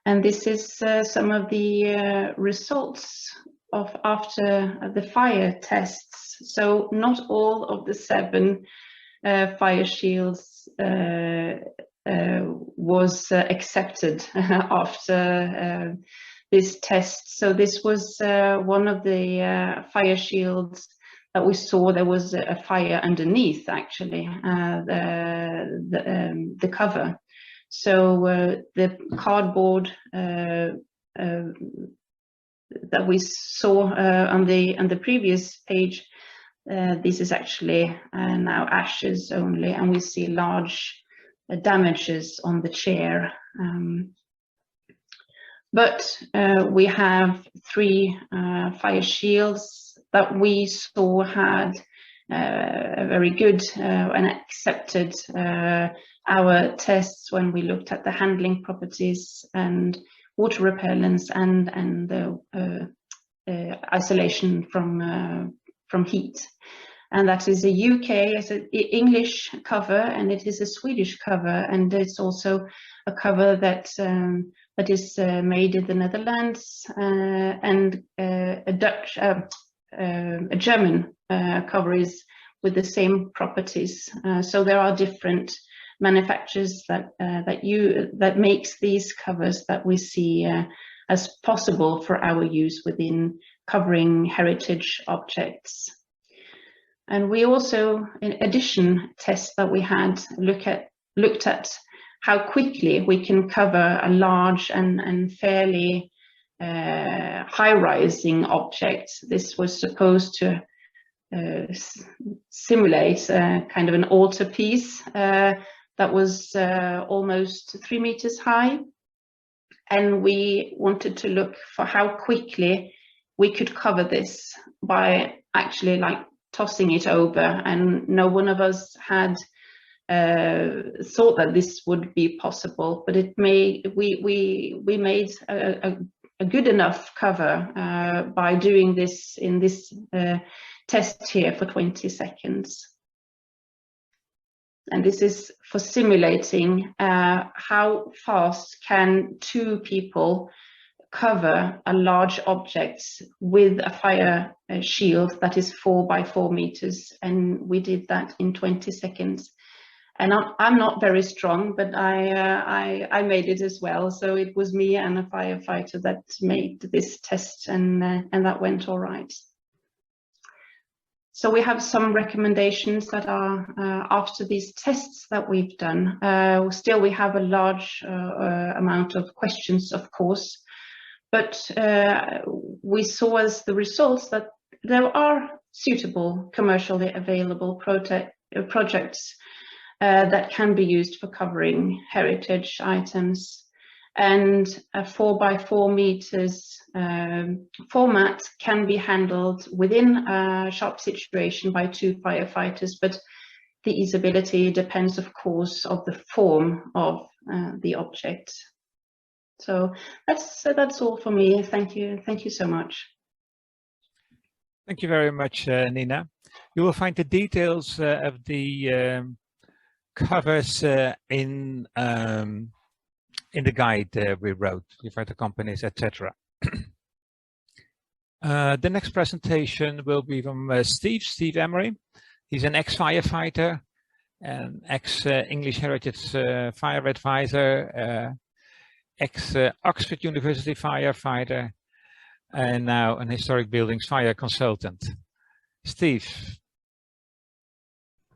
And this is some of the results of after the fire tests. So not all of the 7 fire shields was accepted after this test. So this was one of the fire shields that we saw there was a fire underneath, actually, the cover. So the cardboard that we saw on the previous page, this is actually now ashes only, and we see large damages on the chair. But we have 3 fire shields that we saw had a very good and accepted our tests when we looked at the handling properties and water repellents and the isolation from heat. And that is a UK, it's an English cover, and it is a Swedish cover, and it's also a cover that that is made in the Netherlands, and a Dutch, a German cover is with the same properties. So there are different manufacturers that makes these covers that we see as possible for our use within covering heritage objects. And we also, in addition, tests that we had looked at how quickly we can cover a large and fairly high-rising object. This was supposed to simulate kind of an altarpiece that was almost 3 meters high. And we wanted to look for how quickly we could cover this by actually like tossing it over, and no one of us had thought that this would be possible, but we made a good enough cover by doing this in this test here for 20 seconds. And this is for simulating how fast can 2 people cover a large object with a fire shield that is 4 by 4 meters, and we did that in 20 seconds. And I'm not very strong, but I made it as well. So it was me and a firefighter that made this test, and that went all right. So we have some recommendations that are after these tests that we've done. Still, we have a large amount of questions, of course, but we saw as the results that there are suitable commercially available projects that can be used for covering heritage items, and a 4 by 4 meters format can be handled within a sharp situation by 2 firefighters, but the easeability depends, of course, of the form of the object. So that's all for me. Thank you so much. Thank you very much, Nina. You will find the details of the covers in the guide we wrote with the companies, etc. The next presentation will be from Steve Emery. He's an ex-firefighter, an ex-English Heritage Fire Advisor, ex-Oxford University firefighter, and now an historic buildings fire consultant. Steve.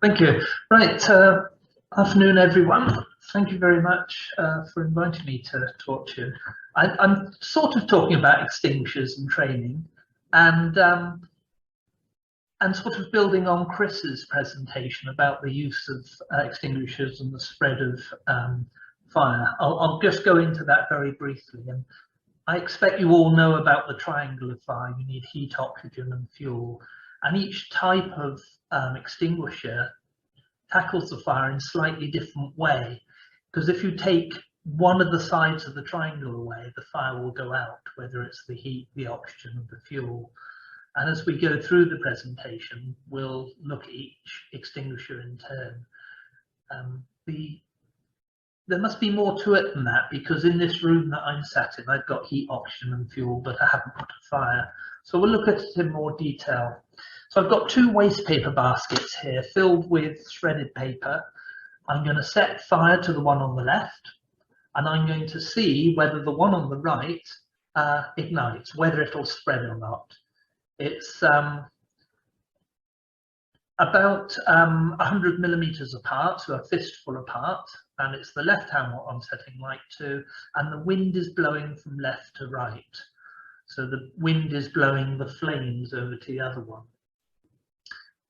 Thank you. Right, afternoon everyone. Thank you very much for inviting me to talk to you. I'm sort of talking about extinguishers and training, and sort of building on Chris's presentation about the use of extinguishers and the spread of fire. I'll just go into that very briefly. And I expect you all know about the triangle of fire. You need heat, oxygen and fuel, and each type of extinguisher tackles the fire in a slightly different way, because if you take one of the sides of the triangle away, the fire will go out, whether it's the heat, the oxygen or the fuel. And as we go through the presentation, we'll look at each extinguisher in turn. There must be more to it than that, because in this room that I'm sat in, I've got heat, oxygen and fuel, but I haven't got a fire. So we'll look at it in more detail. So I've got 2 waste paper baskets here filled with shredded paper. I'm going to set fire to the one on the left, and I'm going to see whether the one on the right ignites, whether it'll spread or not. It's about 100 millimeters apart, so a fistful apart, and it's the left hand what I'm setting light to, and the wind is blowing from left to right. So the wind is blowing the flames over to the other one.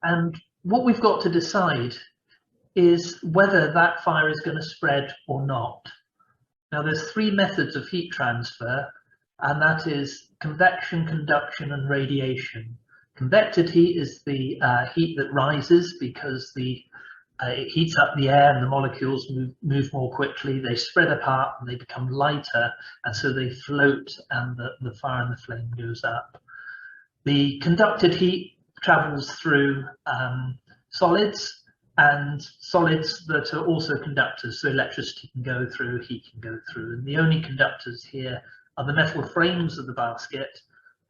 And what we've got to decide is whether that fire is going to spread or not. Now there's 3 methods of heat transfer, and that is convection, conduction and radiation. Convected heat is the heat that rises because it heats up the air and the molecules move more quickly, they spread apart and they become lighter, and so they float and the fire and the flame goes up. The conducted heat travels through solids, and solids that are also conductors, so electricity can go through, heat can go through, and the only conductors here are the metal frames of the basket,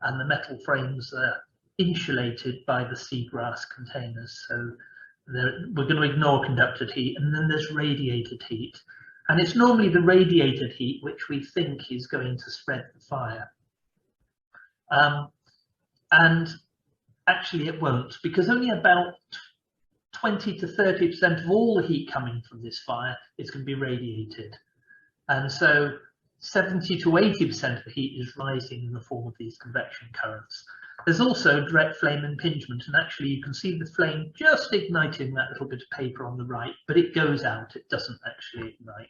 and the metal frames are insulated by the seagrass containers. So we're going to ignore conducted heat, and then there's radiated heat, And it's normally the radiated heat which we think is going to spread the fire. And actually it won't, because only about 20 to 30% of all the heat coming from this fire is going to be radiated. And so 70 to 80% of the heat is rising in the form of these convection currents. There's also direct flame impingement, and actually you can see the flame just igniting that little bit of paper on the right, but it goes out, it doesn't actually ignite.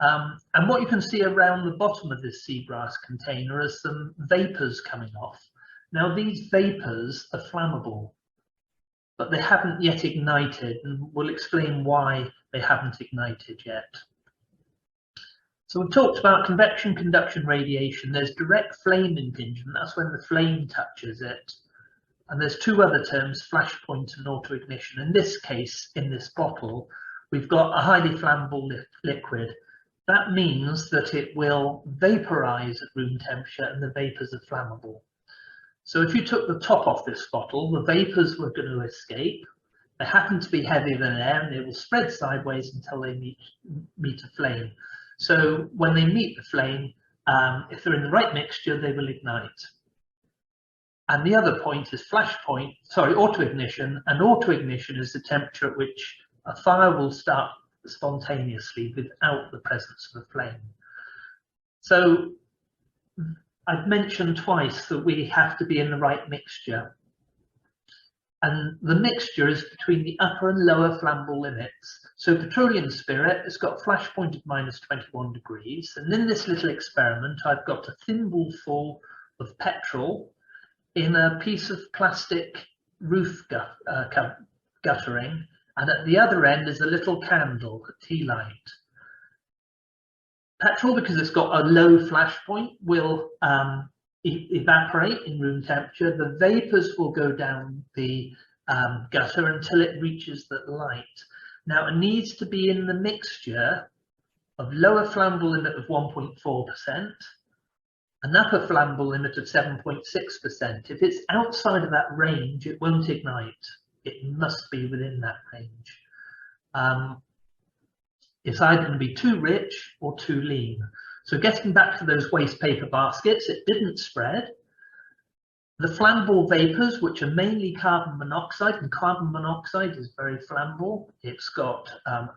And what you can see around the bottom of this seagrass container are some vapors coming off. Now these vapors are flammable, but they haven't yet ignited, and we'll explain why they haven't ignited yet. So we've talked about convection, conduction, radiation. There's direct flame impingement, that's when the flame touches it. And there's two other terms, flash point and autoignition. In this case, in this bottle, we've got a highly flammable liquid. That means that it will vaporize at room temperature and the vapors are flammable. So if you took the top off this bottle, the vapors were going to escape. They happen to be heavier than air and they will spread sideways until they meet a flame. So when they meet the flame, if they're in the right mixture, they will ignite. And the other point is autoignition. And autoignition is the temperature at which a fire will start spontaneously without the presence of a flame. So I've mentioned twice that we have to be in the right mixture. And the mixture is between the upper and lower flammable limits. So petroleum spirit has got a flash point of -21 degrees. And in this little experiment, I've got a thimble full of petrol in a piece of plastic roof guttering. And at the other end is a little candle, a tea light. Petrol, because it's got a low flash point, will evaporate in room temperature. The vapors will go down the gutter until it reaches that light. Now it needs to be in the mixture of lower flammable limit of 1.4%, an upper flammable limit of 7.6%. If it's outside of that range, it won't ignite. It must be within that range. It's either going to be too rich or too lean. So getting back to those waste paper baskets, it didn't spread. The flammable vapors, which are mainly carbon monoxide, and carbon monoxide is very flammable. It's got a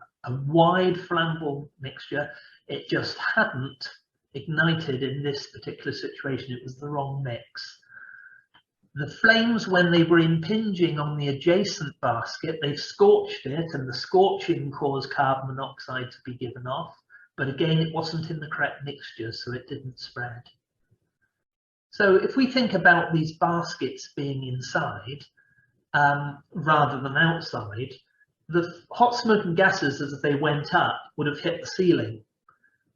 wide flammable mixture. It just hadn't ignited in this particular situation. It was the wrong mix. The flames, when they were impinging on the adjacent basket, they've scorched it, and the scorching caused carbon monoxide to be given off. But again, it wasn't in the correct mixture, so it didn't spread. So if we think about these baskets being inside rather than outside, the hot smoking gases as they went up would have hit the ceiling.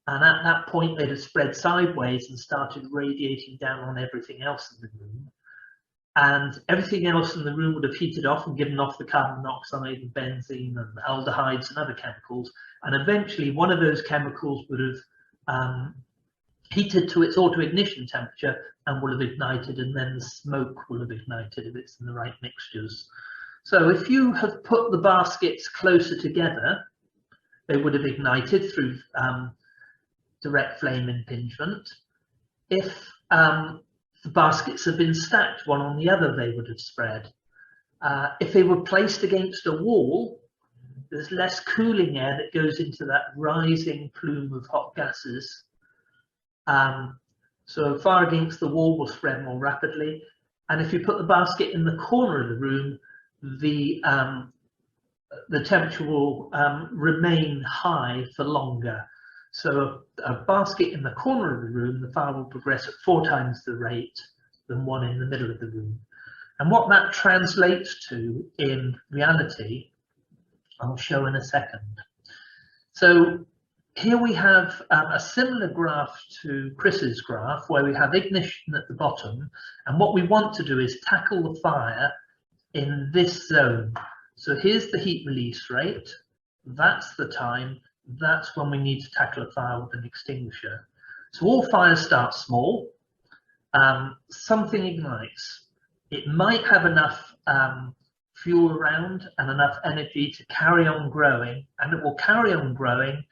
And at that point, they'd have spread sideways and started radiating down on everything else in the room. And everything else in the room would have heated off and given off the carbon monoxide and benzene and aldehydes and other chemicals. And eventually one of those chemicals would have heated to its autoignition temperature and will have ignited, and then the smoke will have ignited if it's in the right mixtures. So if you have put the baskets closer together, they would have ignited through direct flame impingement. If the baskets have been stacked one on the other, they would have spread. If they were placed against a wall, there's less cooling air that goes into that rising plume of hot gases. So fire against the wall will spread more rapidly. And if you put the basket in the corner of the room, the temperature will remain high for longer. So a basket in the corner of the room, the fire will progress at 4 times the rate than one in the middle of the room. And what that translates to in reality, I'll show in a second. So here we have a similar graph to Chris's graph, where we have ignition at the bottom. And what we want to do is tackle the fire in this zone. So here's the heat release rate. That's the time. That's when we need to tackle a fire with an extinguisher. So all fires start small. Something ignites. It might have enough fuel around and enough energy to carry on growing, and it will carry on growing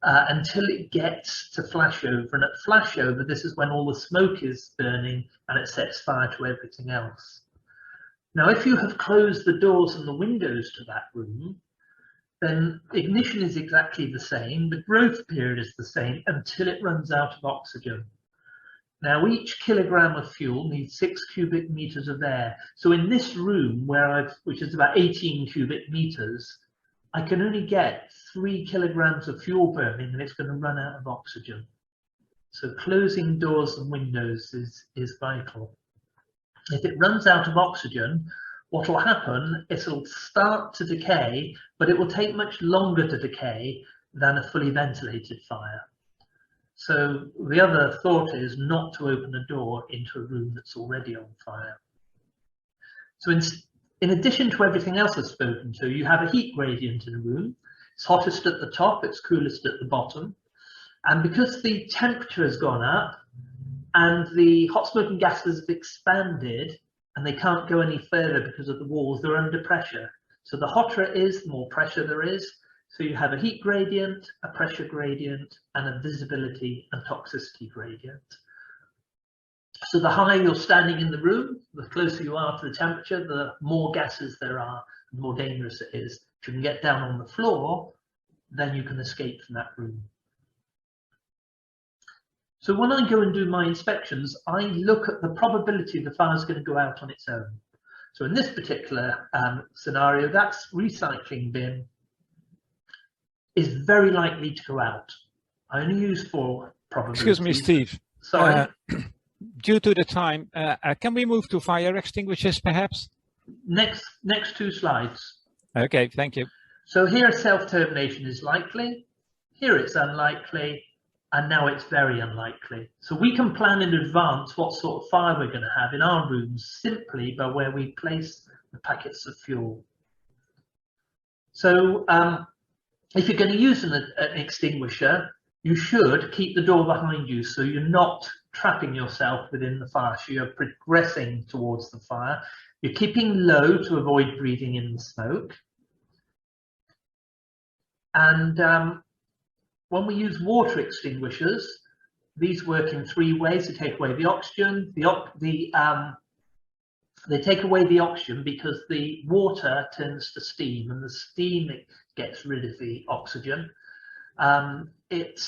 until it gets to flashover. And at flashover, this is when all the smoke is burning and it sets fire to everything else. Now, if you have closed the doors and the windows to that room, then ignition is exactly the same. The growth period is the same until it runs out of oxygen. Now, each kilogram of fuel needs 6 cubic meters of air. So in this room, which is about 18 cubic meters, I can only get 3 kilograms of fuel burning, and it's going to run out of oxygen. So closing doors and windows is vital. If it runs out of oxygen, what will happen is it'll start to decay, but it will take much longer to decay than a fully ventilated fire. So the other thought is not to open a door into a room that's already on fire. So in addition to everything else I've spoken to, you have a heat gradient in a room. It's hottest at the top, it's coolest at the bottom. And because the temperature has gone up and the hot smoking gases have expanded and they can't go any further because of the walls, they're under pressure. So the hotter it is, the more pressure there is. So you have a heat gradient, a pressure gradient, and a visibility and toxicity gradient. So the higher you're standing in the room, the closer you are to the temperature, the more gases there are, the more dangerous it is. If you can get down on the floor, then you can escape from that room. So when I go and do my inspections, I look at the probability the fire is going to go out on its own. So in this particular scenario, that recycling bin is very likely to go out. I only use 4 probabilities. Excuse me, Steve. Sorry. Due to the time, can we move to fire extinguishers, perhaps? Next 2 slides. Okay, thank you. So here self-termination is likely, here it's unlikely, and now it's very unlikely. So we can plan in advance what sort of fire we're going to have in our rooms simply by where we place the packets of fuel. So if you're going to use an extinguisher, you should keep the door behind you so you're not trapping yourself within the fire. So you're progressing towards the fire. You're keeping low to avoid breathing in the smoke. And when we use water extinguishers, these work in 3 ways. They take away the oxygen. They take away the oxygen because the water turns to steam, and the steam gets rid of the oxygen. It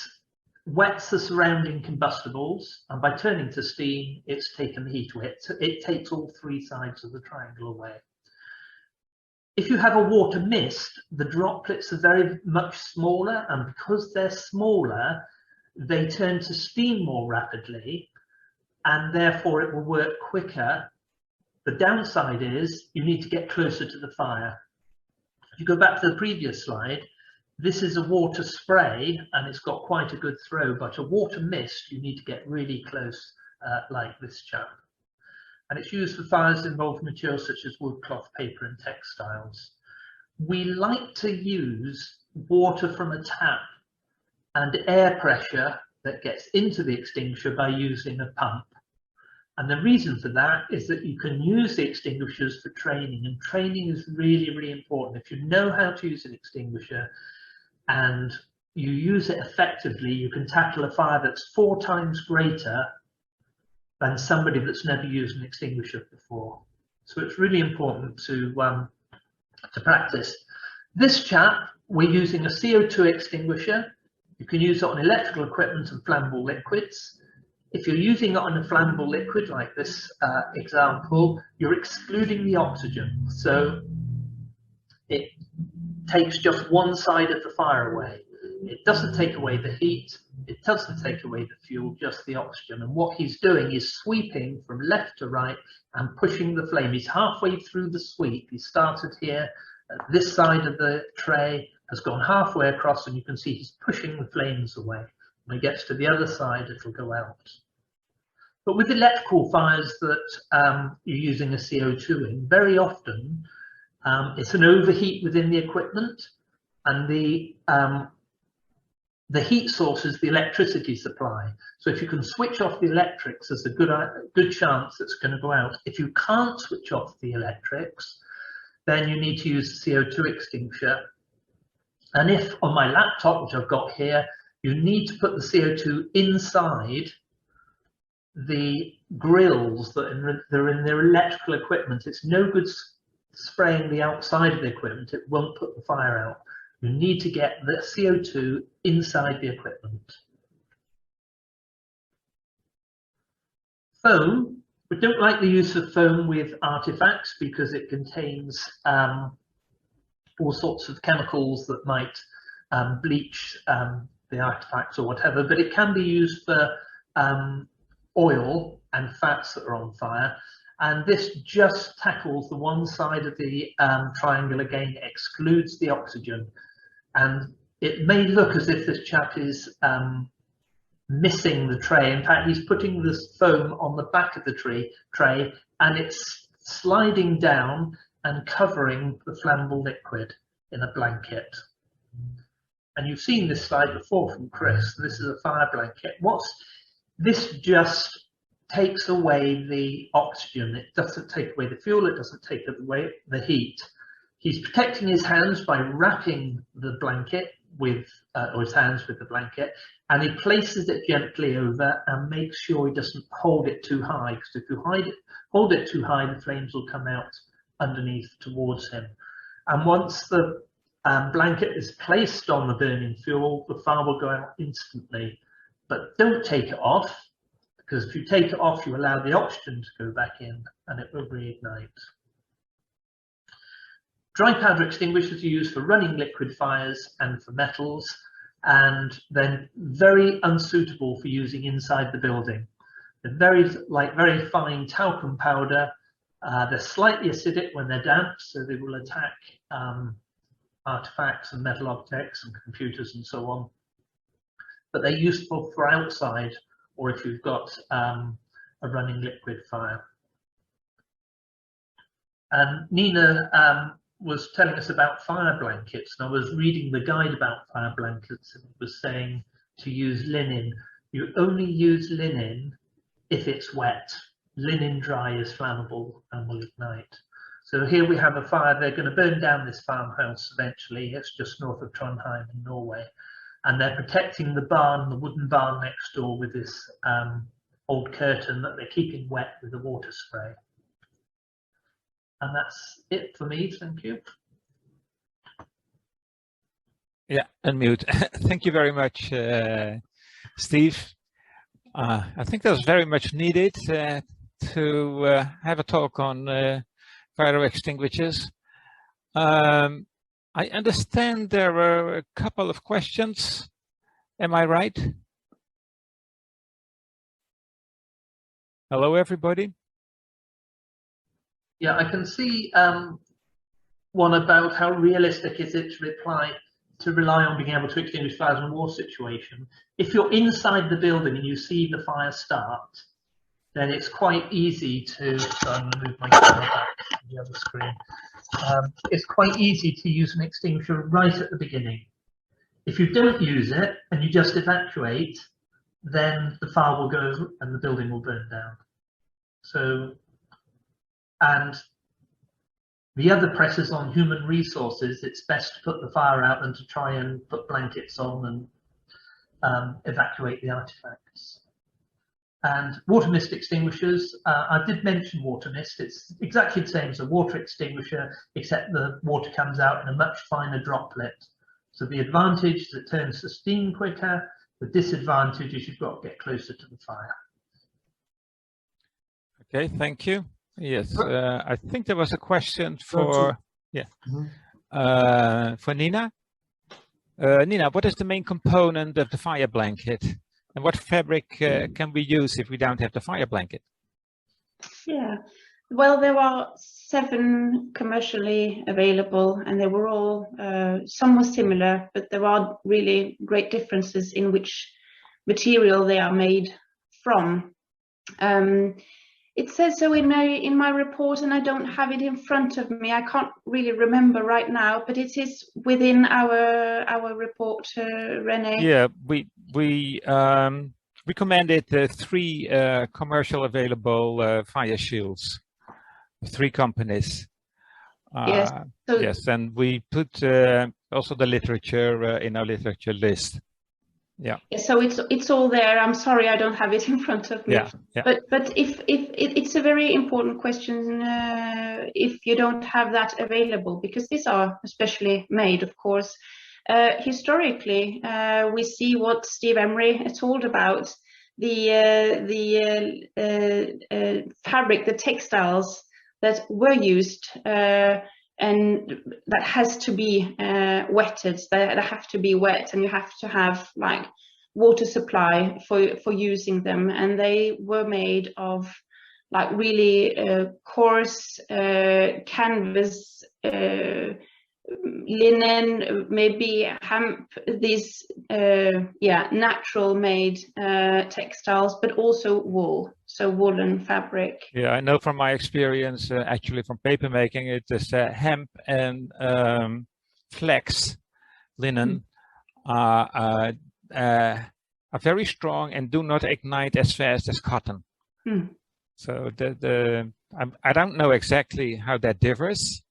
wets the surrounding combustibles, and by turning to steam, it's taken the heat away. It takes all 3 sides of the triangle away. If you have a water mist, the droplets are very much smaller, and because they're smaller, they turn to steam more rapidly, and therefore it will work quicker. The downside is you need to get closer to the fire. If you go back to the previous slide, this is a water spray and it's got quite a good throw, but a water mist, you need to get really close like this chap. And it's used for fires involving materials such as wood, cloth, paper and textiles. We like to use water from a tap and air pressure that gets into the extinguisher by using a pump. And the reason for that is that you can use the extinguishers for training, and training is really, really important. If you know how to use an extinguisher and you use it effectively, you can tackle a fire that's 4 times greater than somebody that's never used an extinguisher before. So it's really important to practice. This chap, we're using a CO2 extinguisher. You can use it on electrical equipment and flammable liquids. If you're using it on a flammable liquid, like this example, you're excluding the oxygen. So it takes just one side of the fire away. It doesn't take away the heat, it doesn't take away the fuel, just the oxygen. And what he's doing is sweeping from left to right and pushing the flame. He's halfway through the sweep. He started here at this side of the tray, has gone halfway across, and you can see he's pushing the flames away. When he gets to the other side, it'll go out. But with electrical fires that you're using a CO2 in, very often it's an overheat within the equipment, and the heat source is the electricity supply. So if you can switch off the electrics, there's a good chance it's going to go out. If you can't switch off the electrics, then you need to use a CO2 extinguisher. And if on my laptop, which I've got here, you need to put the CO2 inside the grills that are in their electrical equipment. It's no good spraying the outside of the equipment. It won't put the fire out. You need to get the CO2 inside the equipment. Foam. We don't like the use of foam with artifacts because it contains all sorts of chemicals that might bleach the artifacts or whatever, but it can be used for oil and fats that are on fire. And this just tackles the one side of the triangle again, excludes the oxygen. And it may look as if this chap is missing the tray. In fact, he's putting this foam on the back of the tray and it's sliding down and covering the flammable liquid in a blanket. And you've seen this slide before from Chris. This is a fire blanket. This just takes away the oxygen. It doesn't take away the fuel. It doesn't take away the heat. He's protecting his hands by wrapping the blanket with, or his hands with the blanket, and he places it gently over and makes sure he doesn't hold it too high, because if you hold it too high, the flames will come out underneath towards him. And once the blanket is placed on the burning fuel, the fire will go out instantly. But don't take it off, because if you take it off, you allow the oxygen to go back in and it will reignite. Dry powder extinguishers are used for running liquid fires and for metals, and then very unsuitable for using inside the building. They're very fine talcum powder. They're slightly acidic when they're damp, so they will attack artifacts and metal objects and computers and so on. But they're useful for outside, or if you've got a running liquid fire. And Nina was telling us about fire blankets, and I was reading the guide about fire blankets, and it was saying to use linen. You only use linen if it's wet. Linen dry is flammable and will ignite. So here we have a fire. They're going to burn down this farmhouse eventually. It's just north of Trondheim in Norway. And they're protecting the barn, the wooden barn next door, with this old curtain that they're keeping wet with the water spray. And that's it for me. Thank you. Yeah, unmute. Thank you very much, Steve. I think that's very much needed to have a talk on fire extinguishers. I understand there were a couple of questions. Am I right? Hello, everybody. Yeah, I can see one about how realistic is it to rely on being able to extinguish fires in a war situation. If you're inside the building and you see the fire start, then it's quite easy to, so I'm going to move my camera back to the other screen. It's quite easy to use an extinguisher right at the beginning. If you don't use it and you just evacuate, then the fire will go and the building will burn down. So, and the other pressures on human resources, it's best to put the fire out than to try and put blankets on and evacuate the artifacts. And water mist extinguishers, I did mention water mist. It's exactly the same as a water extinguisher, except the water comes out in a much finer droplet. So the advantage is it turns to steam quicker. The disadvantage is you've got to get closer to the fire. Okay, thank you. Yes, I think there was a question for, for Nina. Nina, what is the main component of the fire blanket? And what fabric can we use if we don't have the fire blanket? Yeah, well, there are 7 commercially available, and they were all, some were similar, but there are really great differences in which material they are made from. It says so in my report, and I don't have it in front of me. I can't really remember right now, but it is within our report, René. Yeah, we recommended 3 commercial available fire shields, 3 companies. Yes. So, yes, and we put also the literature in our literature list. Yeah. So it's all there. I'm sorry I don't have it in front of me. Yeah. Yeah. But if it's a very important question if you don't have that available, because these are especially made, of course. Historically, we see what Steve Emery told about the fabric, the textiles that were used and that has to be wetted. They have to be wet, and you have to have like water supply for using them, and they were made of like really coarse canvas, linen, maybe hemp, these natural made textiles, but also wool, so woolen fabric. Yeah, I know from my experience, actually from paper making, it is hemp and flax linen are very strong and do not ignite as fast as cotton. So I don't know exactly how that differs,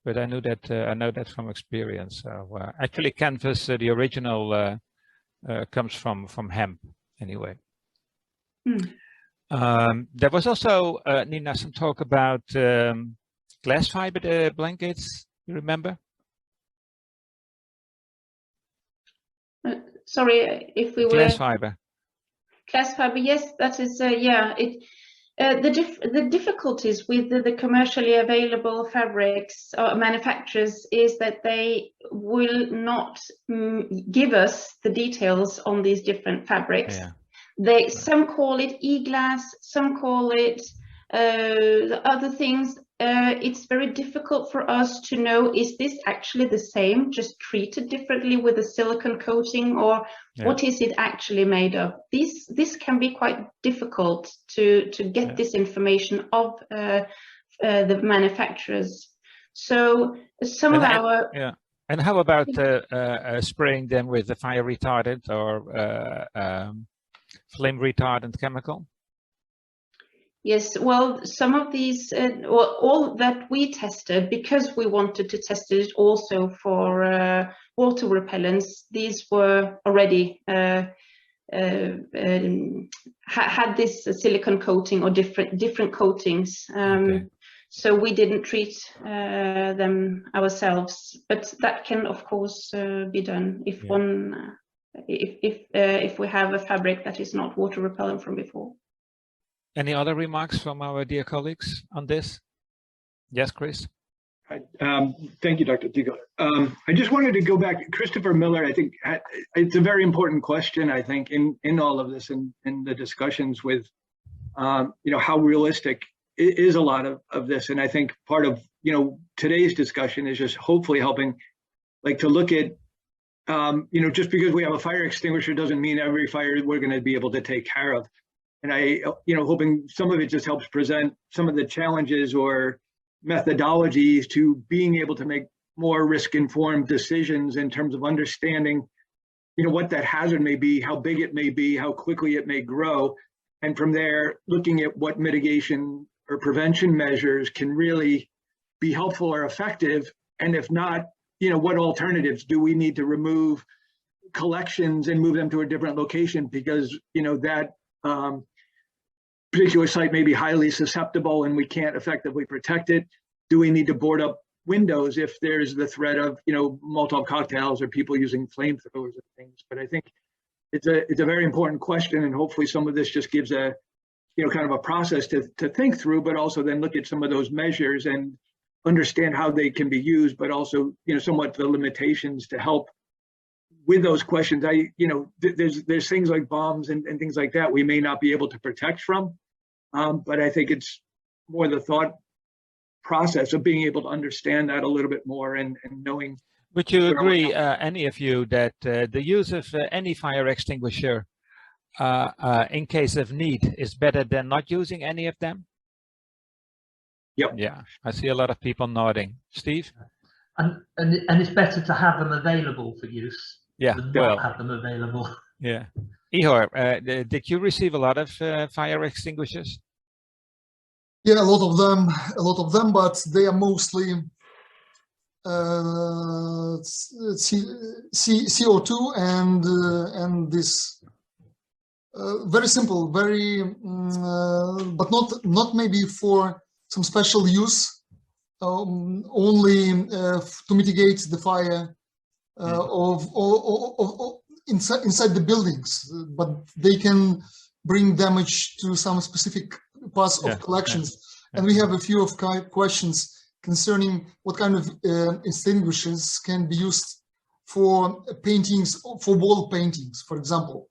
but I know that from experience. So actually, canvas, the original, comes from hemp anyway. There was also, Nina, some talk about glass fiber blankets. You remember? Sorry, if we were glass fiber. Glass fiber, yes, that is the difficulties with the commercially available fabrics or manufacturers is that they will not give us the details on these different fabrics. Yeah. Some call it e-glass, some call it the other things. It's very difficult for us to know, is this actually the same, just treated differently with a silicone coating, or what is it actually made of? This can be quite difficult to get this information of the manufacturers. So some of our... And how about spraying them with a fire retardant or flame retardant chemical? Yes, well, some of these, all that we tested, because we wanted to test it also for water repellents, these were already had this silicone coating or different coatings. So we didn't treat them ourselves, but that can, of course, be done if if we have a fabric that is not water repellent from before. Any other remarks from our dear colleagues on this? Yes, Chris. Thank you, Dr. Tigo. I just wanted to go back. Christopher Miller, I think it's a very important question, I think, in all of this and in the discussions with, how realistic is a lot of this. And I think part of, today's discussion is just hopefully helping, like, to look at, just because we have a fire extinguisher doesn't mean every fire we're going to be able to take care of. And I, hoping some of it just helps present some of the challenges or methodologies to being able to make more risk-informed decisions in terms of understanding, what that hazard may be, how big it may be, how quickly it may grow. And from there, looking at what mitigation or prevention measures can really be helpful or effective. And if not, what alternatives do we need to remove collections and move them to a different location because, that particular site may be highly susceptible and we can't effectively protect it. Do we need to board up windows if there's the threat of, Molotov cocktails or people using flamethrowers and things? But I think it's a very important question, and hopefully some of this just gives a, kind of a process to think through, but also then look at some of those measures and understand how they can be used, but also, somewhat the limitations to help with those questions. There's things like bombs and things like that we may not be able to protect from, but I think it's more the thought process of being able to understand that a little bit more and knowing. Would you agree, any of you, that the use of any fire extinguisher in case of need is better than not using any of them? Yep. Yeah, I see a lot of people nodding. Steve? And it's better to have them available for use. Yeah, not have them available. Yeah. Ihor, did you receive a lot of fire extinguishers? Yeah, a lot of them, but they are mostly CO2 and this very simple, very but not maybe for some special use, only to mitigate the fire of inside the buildings, but they can bring damage to some specific parts of collections. And we have a few of questions concerning what kind of extinguishers can be used for paintings, for wall paintings, for example,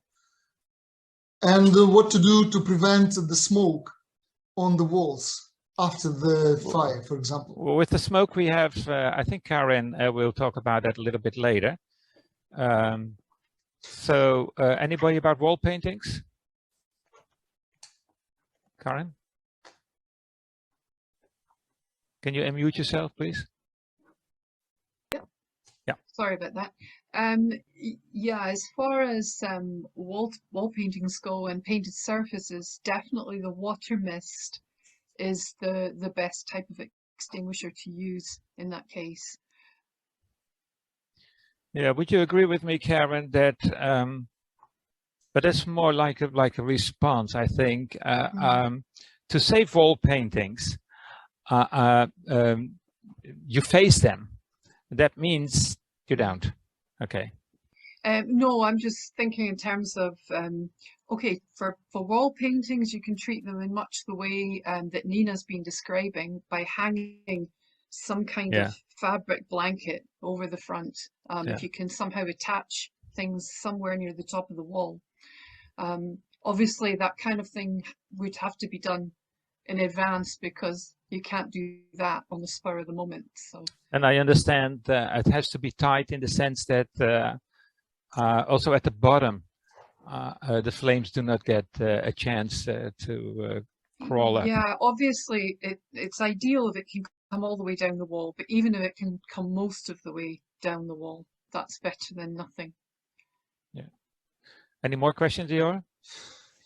and what to do to prevent the smoke on the walls after the fire, for example. Well, with the smoke we have, I think Karen will talk about that a little bit later. So anybody about wall paintings? Karen? Can you unmute yourself, please? Yeah. Sorry about that. Yeah, as far as wall paintings go and painted surfaces, definitely the water mist is the best type of extinguisher to use in that case. Yeah, would you agree with me, Karen, that but that's more like a response, I think, to save wall paintings, you face them. That means you don't. Okay. No, I'm just thinking in terms of, okay, for wall paintings, you can treat them in much the way that Nina's been describing, by hanging some kind of fabric blanket over the front. If you can somehow attach things somewhere near the top of the wall. Obviously, that kind of thing would have to be done in advance, because you can't do that on the spur of the moment. So. And I understand it has to be tight in the sense that also at the bottom, the flames do not get a chance to crawl up. Yeah, obviously it's ideal if it can come all the way down the wall, but even if it can come most of the way down the wall, that's better than nothing. Yeah. Any more questions, Dior?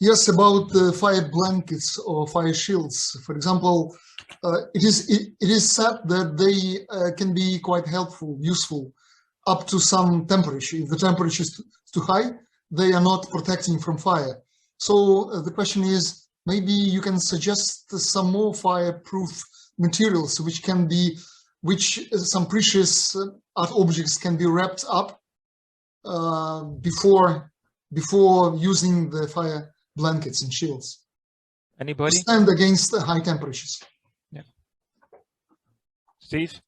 Yes, about fire blankets or fire shields. For example, it is said that they can be quite helpful, useful, up to some temperature. If the temperature is too high, they are not protecting from fire. So the question is, maybe you can suggest some more fireproof materials, which some precious art objects can be wrapped up before using the fire blankets and shields. Anybody? To stand against the high temperatures. Yeah. Steve?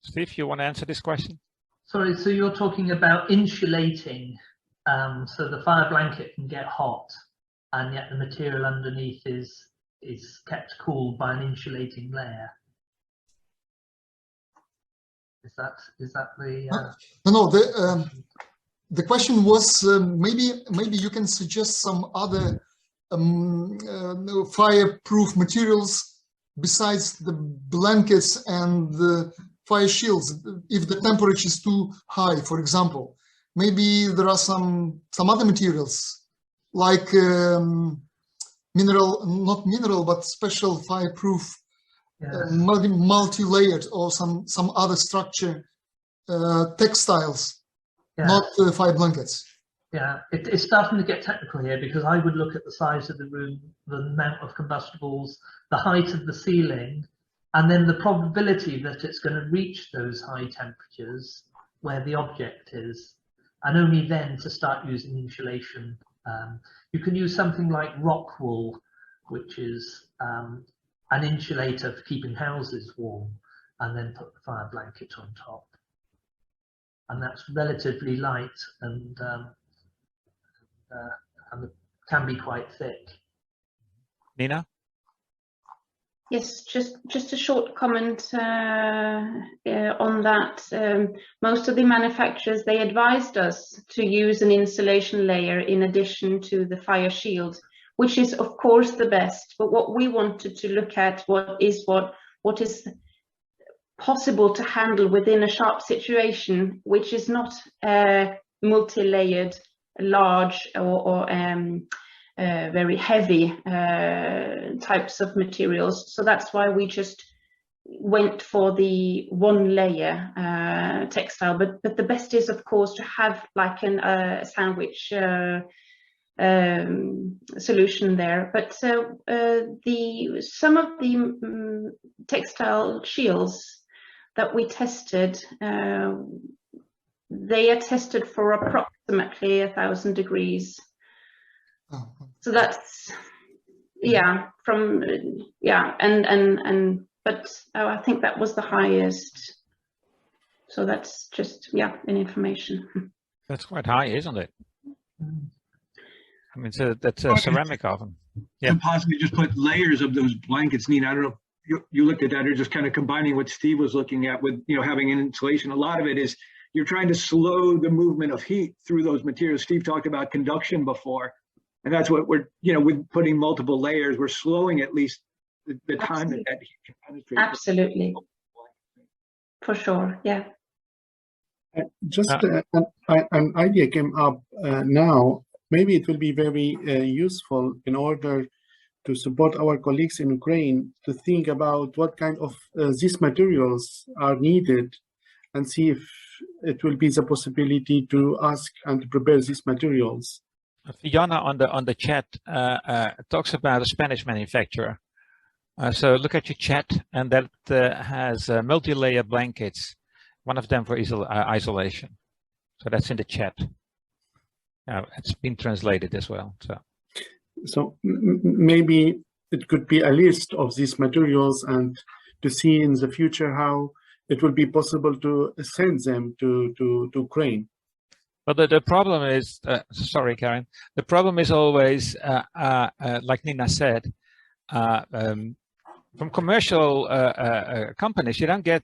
Steve, you want to answer this question? Sorry, so you're talking about insulating, so the fire blanket can get hot, and yet the material underneath is kept cool by an insulating layer. Is that the? No. The question was maybe you can suggest some other fireproof materials besides the blankets and the fire shields. If the temperature is too high, for example, maybe there are some other materials like not mineral, but special fireproof, multi-layered, or some other structure, textiles. Yeah. Not fire blankets. Yeah, it's starting to get technical here, because I would look at the size of the room, the amount of combustibles, the height of the ceiling, and then the probability that it's going to reach those high temperatures where the object is, and only then to start using insulation. You can use something like rock wool, which is an insulator for keeping houses warm, and then put the fire blanket on top. And that's relatively light and can be quite thick. Nina? Yes, just a short comment on that. Most of the manufacturers, they advised us to use an insulation layer in addition to the fire shield, which is of course the best. But what we wanted to look at what is possible to handle within a sharp situation, which is not multi-layered, large or very heavy types of materials. So that's why we just went for the one layer textile, but the best is of course to have like a sandwich solution there. But some of the textile shields that we tested, they are tested for approximately 1,000 degrees. Oh, So that's, yeah, from, yeah, but I think that was the highest. So that's just, yeah, an information. That's quite high, isn't it? I mean, that's a Oh, ceramic oven. Yeah. And possibly just put layers of those blankets, Nina. I don't know if you looked at that or just kind of combining what Steve was looking at with, having an insulation. A lot of it is you're trying to slow the movement of heat through those materials. Steve talked about conduction before, and that's what we're, with putting multiple layers, we're slowing at least the time that heat can penetrate. Absolutely. For sure, yeah. Just an idea came up now. Maybe it will be very useful in order to support our colleagues in Ukraine to think about what kind of these materials are needed, and see if it will be the possibility to ask and to prepare these materials. Fiona on the chat talks about a Spanish manufacturer. So look at your chat, and that has multi-layer blankets. One of them for isolation. So that's in the chat. It's been translated as well. So maybe it could be a list of these materials, and to see in the future how it will be possible to send them to Ukraine. But the problem is, sorry, Karen, the problem is always, like Nina said, from commercial companies, you don't get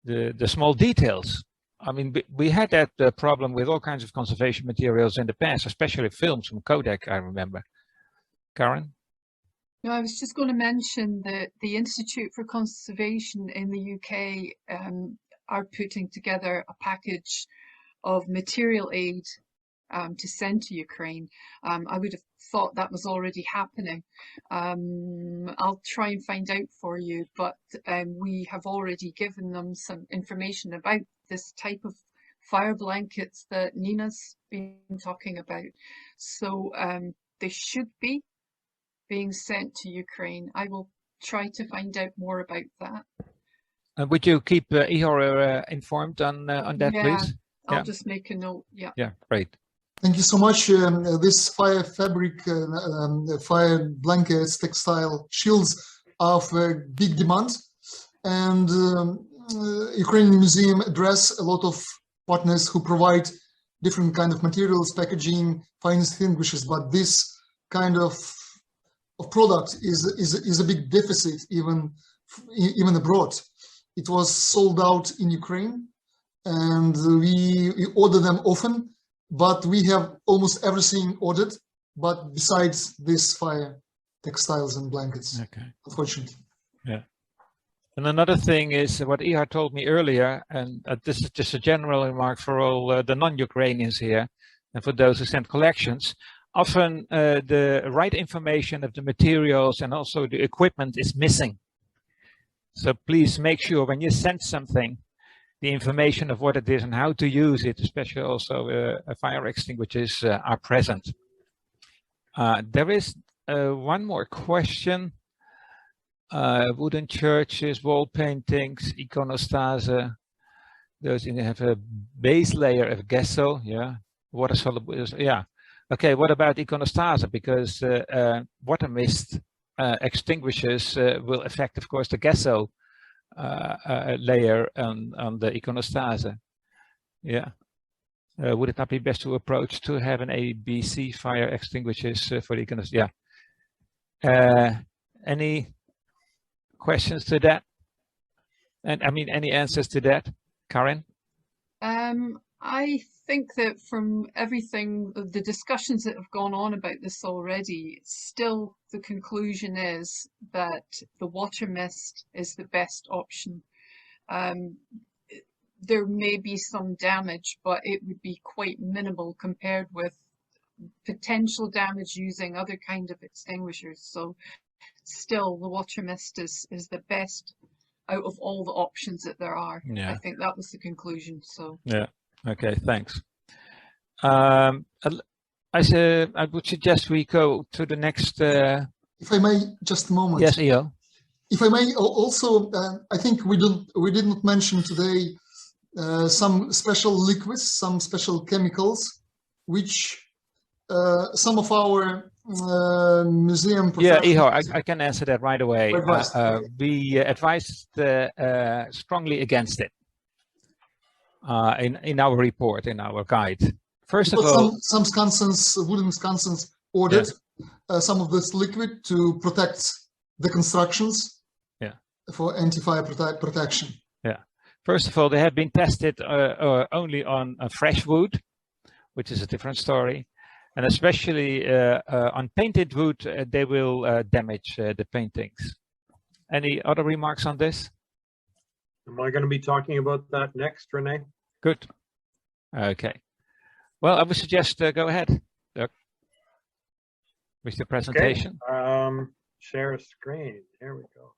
the small details. I mean, we had that problem with all kinds of conservation materials in the past, especially films from Kodak, I remember. Karen? No, I was just going to mention that the Institute for Conservation in the UK are putting together a package of material aid to send to Ukraine. I would have thought that was already happening. I'll try and find out for you, but we have already given them some information about this type of fire blankets that Nina's been talking about. So they should be being sent to Ukraine. I will try to find out more about that. Would you keep Ihor informed on that, please? I'll just make a note. Yeah. Yeah, great. thank you so much. This fire fabric, fire blankets, textile shields are of big demand, and Ukrainian Museum address a lot of partners who provide different kind of materials, packaging, fire extinguishers, but this kind of product is a big deficit even abroad. It was sold out in Ukraine, and we order them often, but we have almost everything ordered, but besides this fire textiles and blankets, Okay. unfortunately. Yeah. And another thing is what Ihor told me earlier, and this is just a general remark for all the non-Ukrainians here, and for those who send collections. Often the right information of the materials and also the equipment is missing. So please make sure when you send something, the information of what it is and how to use it, especially also fire extinguishers, are present. There is one more question. Wooden churches, wall paintings, iconostase, those have a base layer of gesso, yeah. Water soluble, yeah. Okay, what about iconostase? Because water mist extinguishers will affect, of course, the gesso layer on the iconostase. Yeah. Would it not be best to approach to have an ABC fire extinguishers for the iconostase? Yeah. Any questions to that? And I mean, any answers to that, Karen? I think that from everything, the discussions that have gone on about this already, still the conclusion is that the water mist is the best option. There may be some damage, but it would be quite minimal compared with potential damage using other kind of extinguishers. So still the water mist is the best out of all the options that there are. Yeah. I think that was the conclusion. So yeah, okay, thanks. I would suggest we go to the next. If I may, just a moment. Yes, Eo. If I may, also, I think we did not mention today some special liquids, some special chemicals, which some of our museum professionals. Yeah, Iho, I can answer that right away. Okay. We advised strongly against it in our report, in our guide. First of all, some sconces, wooden sconces, ordered some of this liquid to protect the constructions. Yeah. For anti-fire protection. Yeah. First of all, they have been tested only on fresh wood, which is a different story. And especially on painted wood, they will damage the paintings. Any other remarks on this? Am I going to be talking about that next, Renee? Good. Okay. Well, I would suggest go ahead, Doug, with the presentation. Okay. Share a screen. There we go.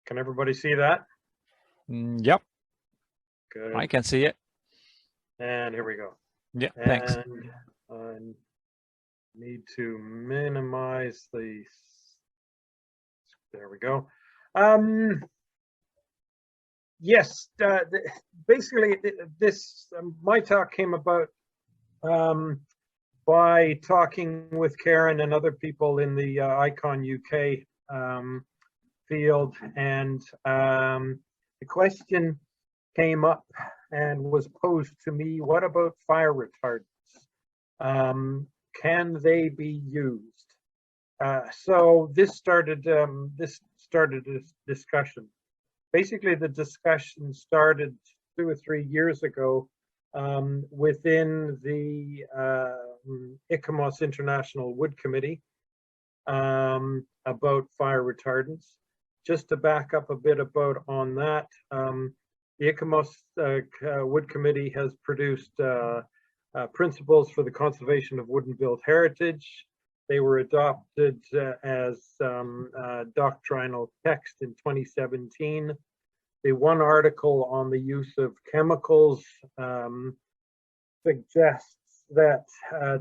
Can everybody see that? Yep. Good. I can see it. And here we go. Yeah, thanks. And I need to minimize the. There we go. Yes, basically this my talk came about by talking with Karen and other people in the ICON UK field, and the question came up and was posed to me: what about fire retardants? Can they be used? So this started a discussion. Basically, the discussion started 2 or 3 years ago within the ICOMOS International Wood Committee about fire retardants. Just to back up a bit about on that, the ICOMOS Wood Committee has produced principles for the conservation of wooden built heritage. They were adopted as doctrinal text in 2017. The one article on the use of chemicals suggests that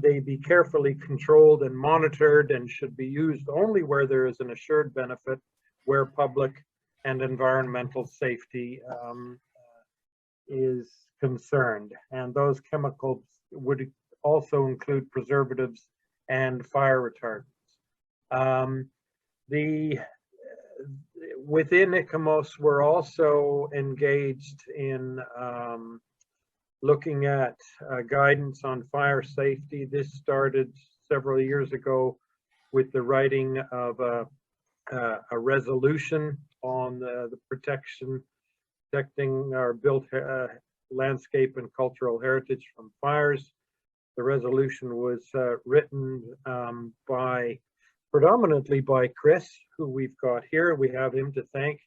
they be carefully controlled and monitored and should be used only where there is an assured benefit, where public and environmental safety is concerned. And those chemicals would also include preservatives and fire retardants. Within ICOMOS, we're also engaged in looking at guidance on fire safety. This started several years ago with the writing of a resolution on the protecting our built landscape and cultural heritage from fires. The resolution was written predominantly by Chris, who we've got here. We have him to thank.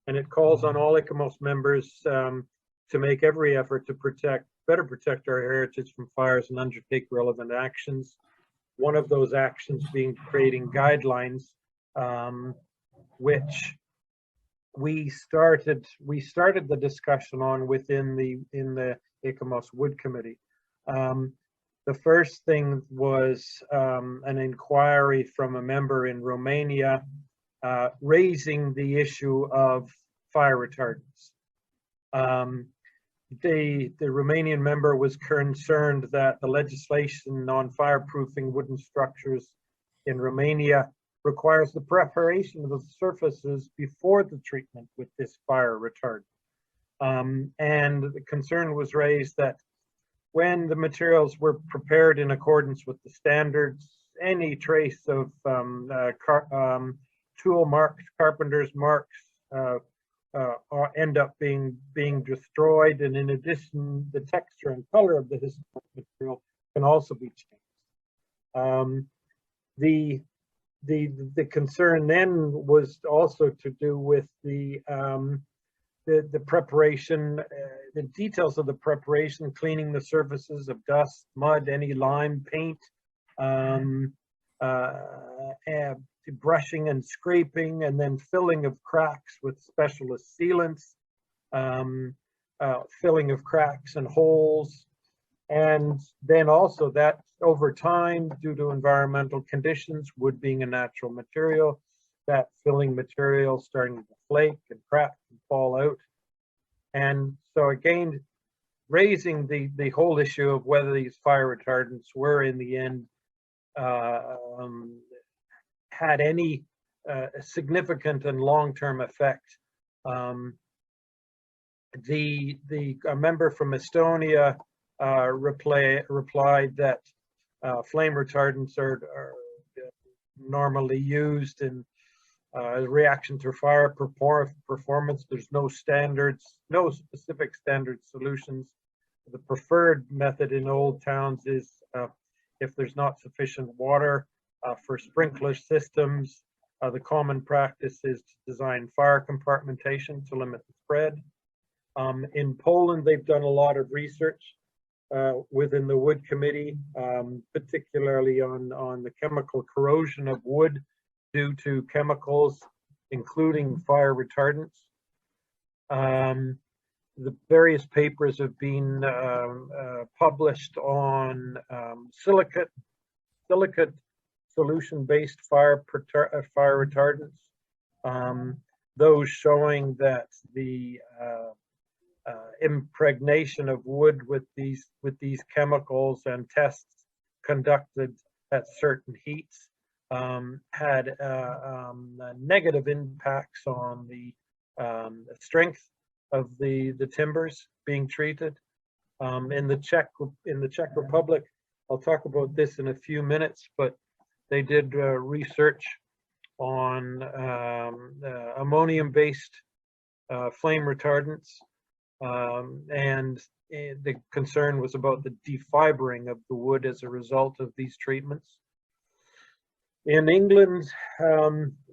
And it calls on all ICOMOS members to make every effort to better protect our heritage from fires and undertake relevant actions. One of those actions being creating guidelines, which we started the discussion on within the ICOMOS Wood Committee. The first thing was an inquiry from a member in Romania raising the issue of fire retardants. The Romanian member was concerned that the legislation on fireproofing wooden structures in Romania requires the preparation of the surfaces before the treatment with this fire retardant. And the concern was raised that when the materials were prepared in accordance with the standards, any trace of tool marks, carpenter's marks, end up being destroyed, and in addition, the texture and color of the historic material can also be changed. The concern then was also to do with the preparation, the details of the preparation, cleaning the surfaces of dust, mud, any lime, paint, brushing and scraping, and then filling of cracks with specialist sealants, filling of cracks and holes. And then also that over time, due to environmental conditions, wood being a natural material, that filling material starting to flake and crack and fall out. And so again, raising the whole issue of whether these fire retardants were in the end had any significant and long-term effect. A member from Estonia replied that flame retardants are normally used in reaction to fire performance. There's no standards, no specific standard solutions. The preferred method in old towns is if there's not sufficient water for sprinkler systems, the common practice is to design fire compartmentation to limit the spread. In Poland, they've done a lot of research within the Wood Committee, particularly on the chemical corrosion of wood due to chemicals, including fire retardants. The various papers have been published on silicate solution-based fire retardants. Those showing that the impregnation of wood with these chemicals and tests conducted at certain heats had negative impacts on the strength of the timbers being treated. In the Czech Republic, I'll talk about this in a few minutes, but they did research on ammonium-based flame retardants, and the concern was about the defibering of the wood as a result of these treatments. In England,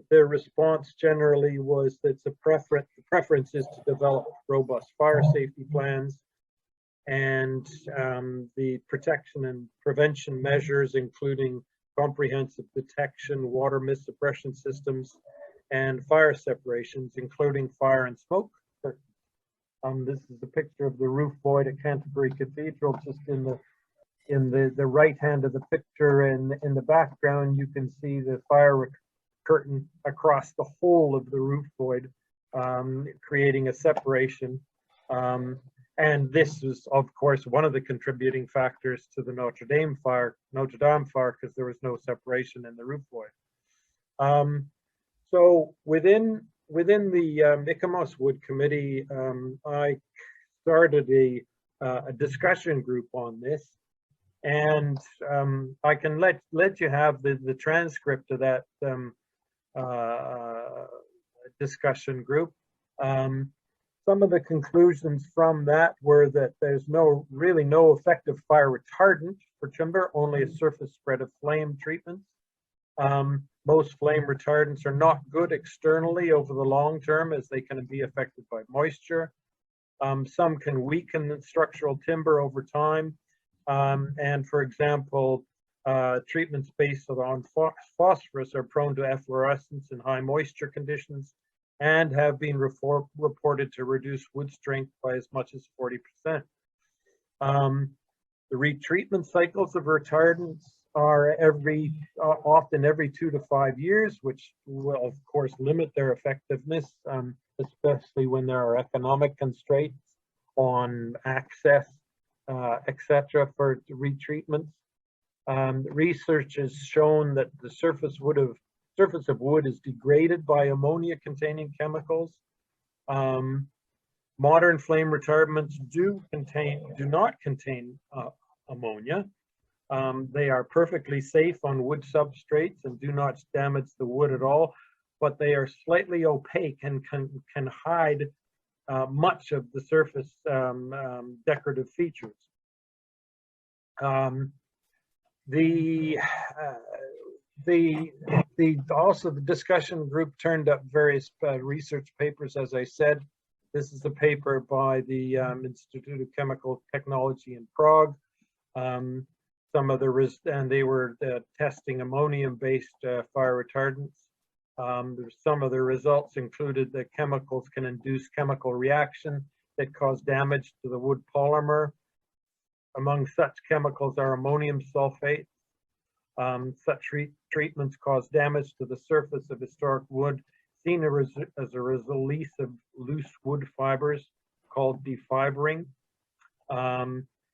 their response generally was that the preference is to develop robust fire safety plans, and the protection and prevention measures, including comprehensive detection, water mist suppression systems, and fire separations, including fire and smoke. This is a picture of the roof void at Canterbury Cathedral. Just in the right hand of the picture, and in the background, you can see the fire curtain across the whole of the roof void, creating a separation. And this is, of course, one of the contributing factors to the Notre Dame fire, because there was no separation in the roof void. So within the ICOMOS Wood Committee, I started a discussion group on this, and I can let you have the transcript of that discussion group. Some of the conclusions from that were that there's really no effective fire retardant for timber, only a surface spread of flame treatments. Most flame retardants are not good externally over the long term, as they can be affected by moisture. Some can weaken the structural timber over time. And for example, treatments based on phosphorus are prone to efflorescence in high moisture conditions, and have been reported to reduce wood strength by as much as 40%. The retreatment cycles of retardants are often every 2 to 5 years, which will of course limit their effectiveness, especially when there are economic constraints on access, etc. for retreatments. Research has shown that the surface of wood is degraded by ammonia-containing chemicals. Modern flame retardants do not contain ammonia. They are perfectly safe on wood substrates and do not damage the wood at all, but they are slightly opaque and can hide much of the surface decorative features. Also, the discussion group turned up various research papers, as I said. This is a paper by the Institute of Chemical Technology in Prague. some of the and they were testing ammonium-based fire retardants. Some of the results included that chemicals can induce chemical reaction that cause damage to the wood polymer. Among such chemicals are ammonium sulfate. Such treatments cause damage to the surface of historic wood, seen as a release of loose wood fibers called defibering.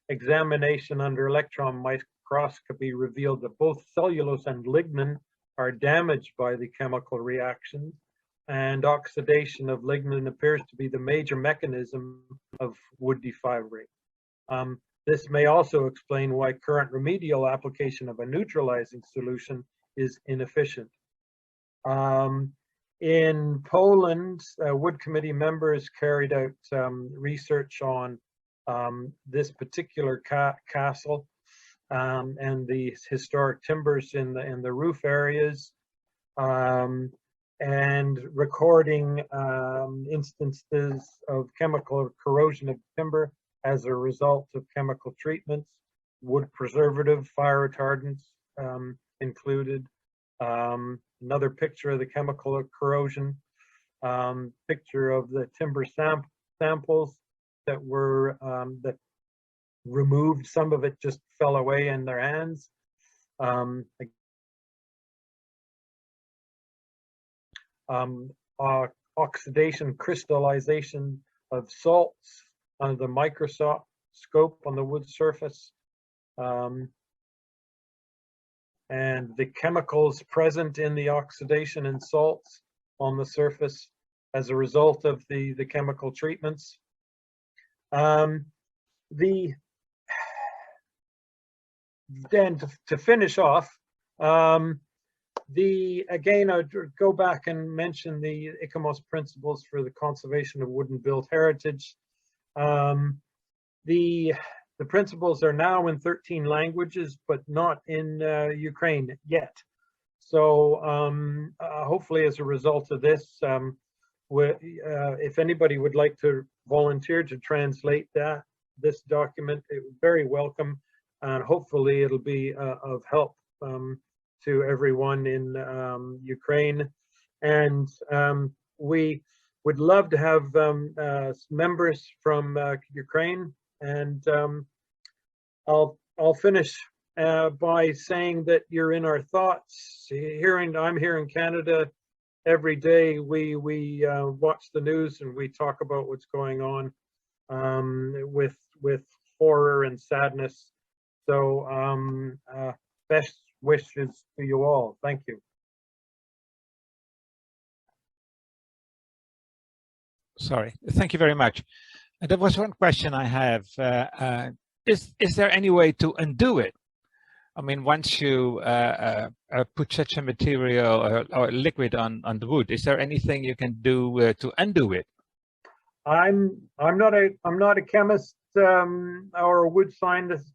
Examination under electron microscopy revealed that both cellulose and lignin are damaged by the chemical reactions, and oxidation of lignin appears to be the major mechanism of wood defibering. This may also explain why current remedial application of a neutralizing solution is inefficient. In Poland, wood committee members carried out research on this particular castle and the historic timbers in the roof areas, and recording instances of chemical corrosion of timber as a result of chemical treatments, wood preservative, fire retardants included. Another picture of the chemical corrosion, picture of the timber samples that were that removed. Some of it just fell away in their hands. Oxidation, crystallization of salts under the microscope on the wood surface. And the chemicals present in the oxidation and salts on the surface as a result of the chemical treatments. Then to finish off, again, I would go back and mention the ICOMOS principles for the conservation of wooden built heritage. The principles are now in 13 languages, but not in Ukraine yet. So hopefully as a result of this, if anybody would like to volunteer to translate this document, it was very welcome, and hopefully it'll be of help to everyone in Ukraine. And we would love to have members from Ukraine. And I'll finish by saying that you're in our thoughts. I'm here in Canada every day. We watch the news and we talk about what's going on with horror and sadness. So best wishes to you all. Thank you. Sorry, thank you very much. There was one question I have. Is there any way to undo it? I mean, once you put such a material or liquid on the wood, is there anything you can do to undo it? I'm not a chemist or a wood scientist,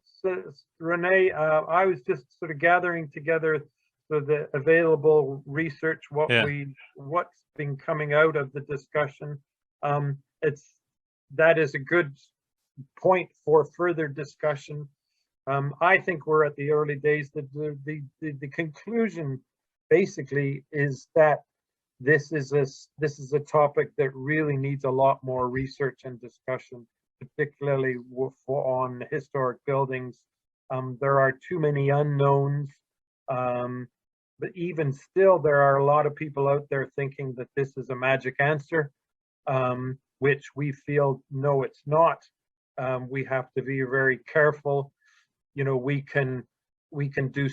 Renee. I was just sort of gathering together the available research, what's been coming out of the discussion. That is a good point for further discussion. I think we're at the early days. The conclusion basically is that this is a topic that really needs a lot more research and discussion, particularly on historic buildings. There are too many unknowns, but even still, there are a lot of people out there thinking that this is a magic answer, which we feel, no, it's not. We have to be very careful. You know, we can do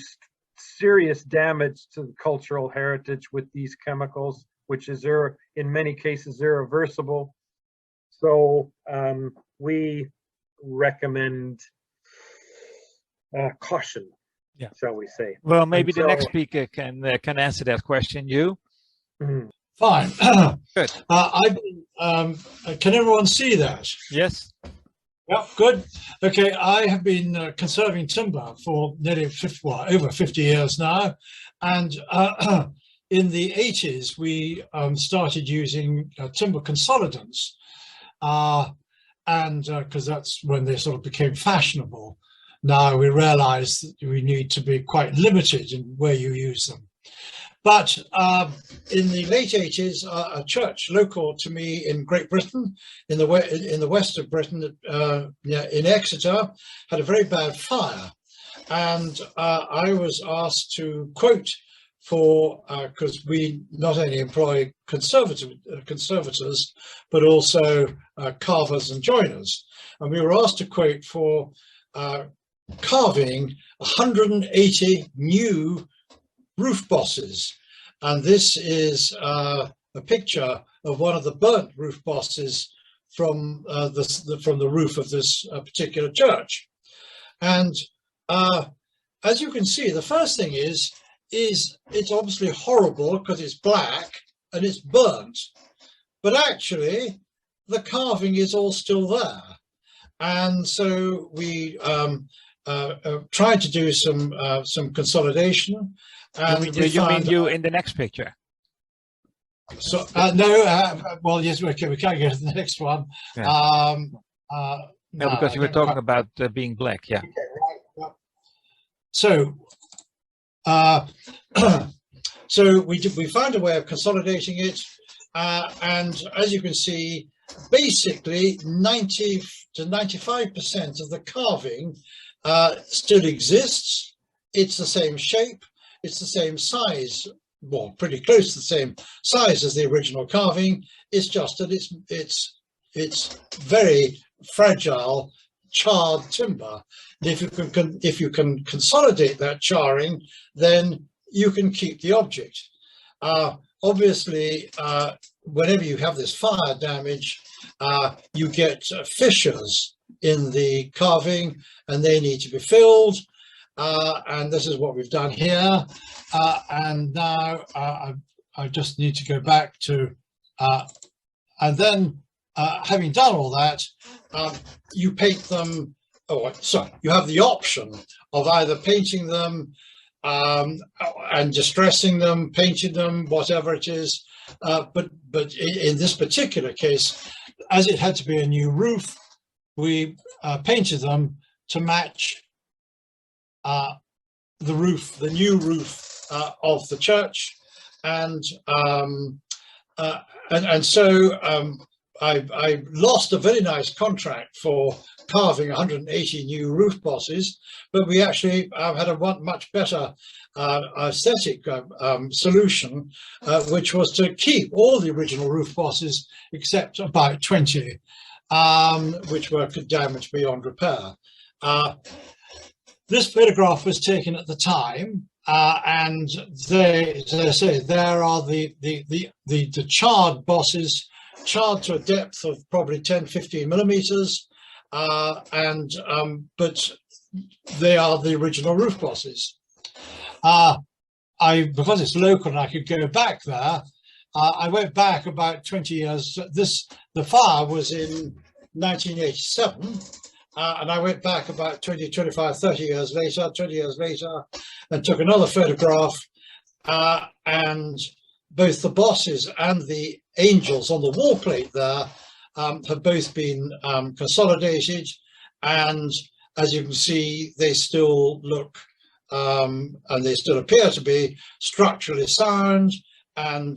serious damage to the cultural heritage with these chemicals, which is in many cases irreversible. So we recommend caution, shall we say? Well, maybe the next speaker can answer that question. You? Fine. Good. Can everyone see that? Yes. Yep, good. Okay, I have been conserving timber for nearly over 50 years now. And in the 80s, we started using timber consolidants. And because that's when they sort of became fashionable. now we realize that we need to be quite limited in where you use them. But in the late 80s, a church local to me in Great Britain, in the west of Britain, in Exeter, had a very bad fire. And I was asked to quote for, because we not only employ conservators, but also carvers and joiners. And we were asked to quote for carving 180 new roof bosses, and this is a picture of one of the burnt roof bosses from the roof of this particular church. And as you can see, the first thing is it's obviously horrible because it's black and it's burnt, but actually the carving is all still there. And so we tried to do some consolidation. And you mean you in the next picture? So no, well, yes, okay, we can't go to the next one. Yeah. No, No, because you were talking about being black, yeah. Okay, right. Well, so, so we found a way of consolidating it, and as you can see, basically 90 to 95% of the carving still exists. It's the same shape, it's the same size, well, pretty close to the same size as the original carving. It's just that it's very fragile, charred timber. And if you can consolidate that charring, then you can keep the object. Obviously, whenever you have this fire damage, you get fissures in the carving, and they need to be filled. And this is what we've done here. And now I just need to go back to, and then having done all that, you paint them. Oh, sorry, you have the option of either painting them and distressing them, painting them, whatever it is. But in this particular case, as it had to be a new roof, we painted them to match the roof, the new roof of the church, and so I lost a very nice contract for carving 180 new roof bosses, but we actually had a much better aesthetic solution, which was to keep all the original roof bosses except about 20, which were damaged beyond repair. This photograph was taken at the time, and as I say, there are the charred bosses, charred to a depth of probably 10-15 millimeters, but they are the original roof bosses. Because it's local and I could go back there, I went back about 20 years. The fire was in 1987. And I went back about 20, 25, 30 years later, 20 years later, and took another photograph. And both the bosses and the angels on the wall plate there have both been consolidated. And as you can see, they still look, and they still appear to be structurally sound. And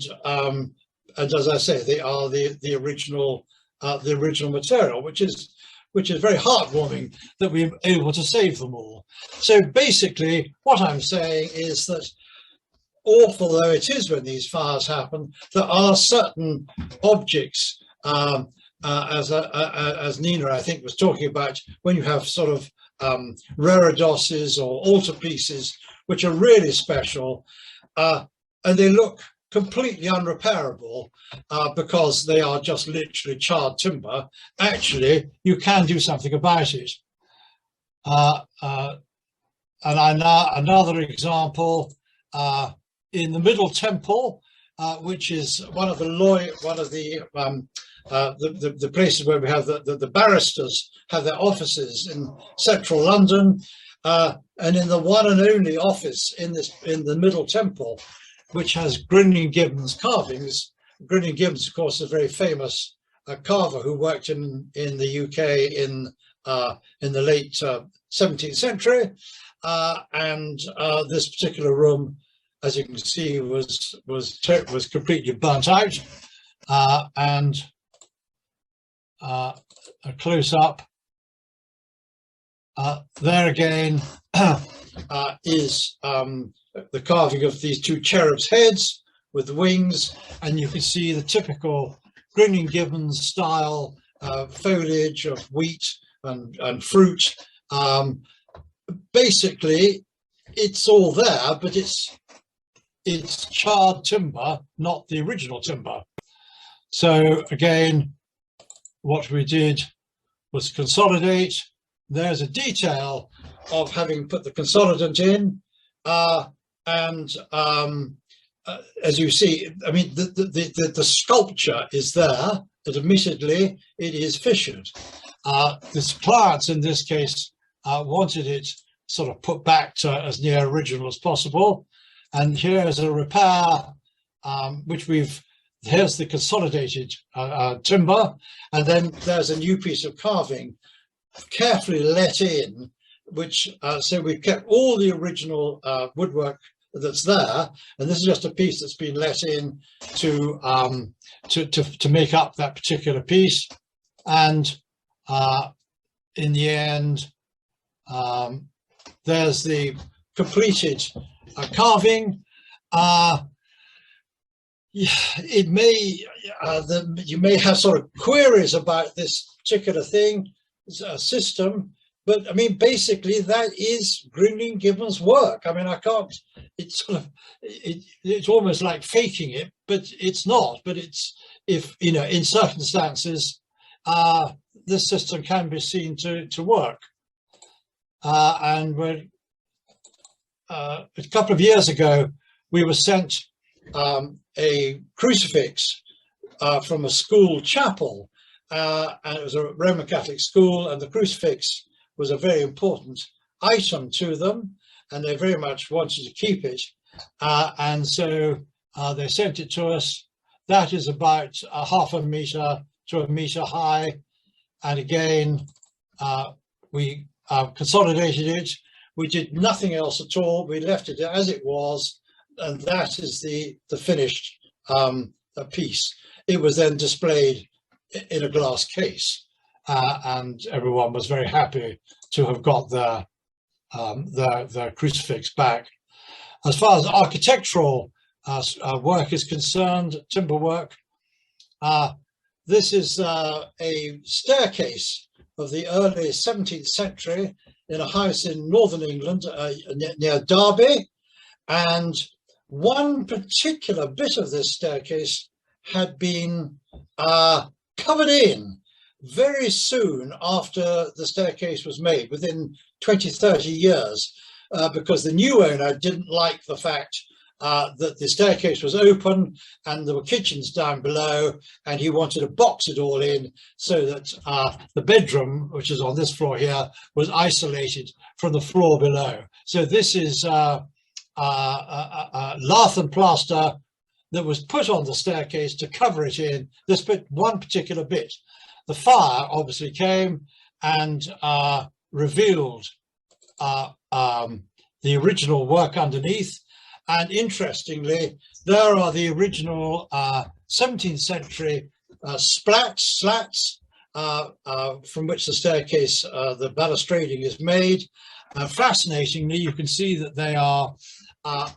as I say, they are the original material, which is very heartwarming that we're able to save them all. So basically, what I'm saying is that, awful though it is when these fires happen, there are certain objects, as Nina, I think, was talking about, when you have sort of reridoses or altarpieces, which are really special, and they look completely unrepairable because they are just literally charred timber. Actually, you can do something about it. And another example, in the Middle Temple, which is one of the places where we have the barristers have their offices in central London, and in the one and only office in the Middle Temple, which has Grinning Gibbons carvings. Grinning Gibbons, of course, is a very famous carver who worked in the UK in the late 17th century. And this particular room, as you can see, was completely burnt out. And a close up. There again is the carving of these two cherubs' heads with wings, and you can see the typical Grinling Gibbons style foliage of wheat and fruit. Basically, it's all there, but it's charred timber, not the original timber. So again, what we did was consolidate. There's a detail of having put the consolidant in, as you see, I mean, the sculpture is there, but admittedly it is fissured. This clients in this case wanted it sort of put back to as near original as possible. And here is a repair, which here's the consolidated timber, and then there's a new piece of carving carefully let in, which so we've kept all the original woodwork that's there, and this is just a piece that's been let in to make up that particular piece. And in the end, there's the completed carving. It may you may have sort of queries about this particular thing, system, but I mean, basically that is Grinling Gibbons' work. I mean, I can't, it's sort of, it's almost like faking it, but it's not. But it's, if, you know, in circumstances, this system can be seen to work. And when, a couple of years ago, we were sent a crucifix from a school chapel, and it was a Roman Catholic school, and the crucifix was a very important item to them, and they very much wanted to keep it. And so they sent it to us. That is about half a meter to a meter high. And again, we consolidated it. We did nothing else at all. We left it as it was, and that is the finished piece. It was then displayed in a glass case, and everyone was very happy to have got their crucifix back. As far as architectural work is concerned, timber work, this is a staircase of the early 17th century in a house in northern England near Derby, and one particular bit of this staircase had been covered in very soon after the staircase was made, within 20-30 years, because the new owner didn't like the fact that the staircase was open and there were kitchens down below, and he wanted to box it all in so that the bedroom, which is on this floor here, was isolated from the floor below. So this is lath and plaster that was put on the staircase to cover it in, this bit, one particular bit. The fire obviously came and revealed the original work underneath. And interestingly, there are the original 17th century slats from which the staircase, the balustrading is made. Fascinatingly, you can see that they are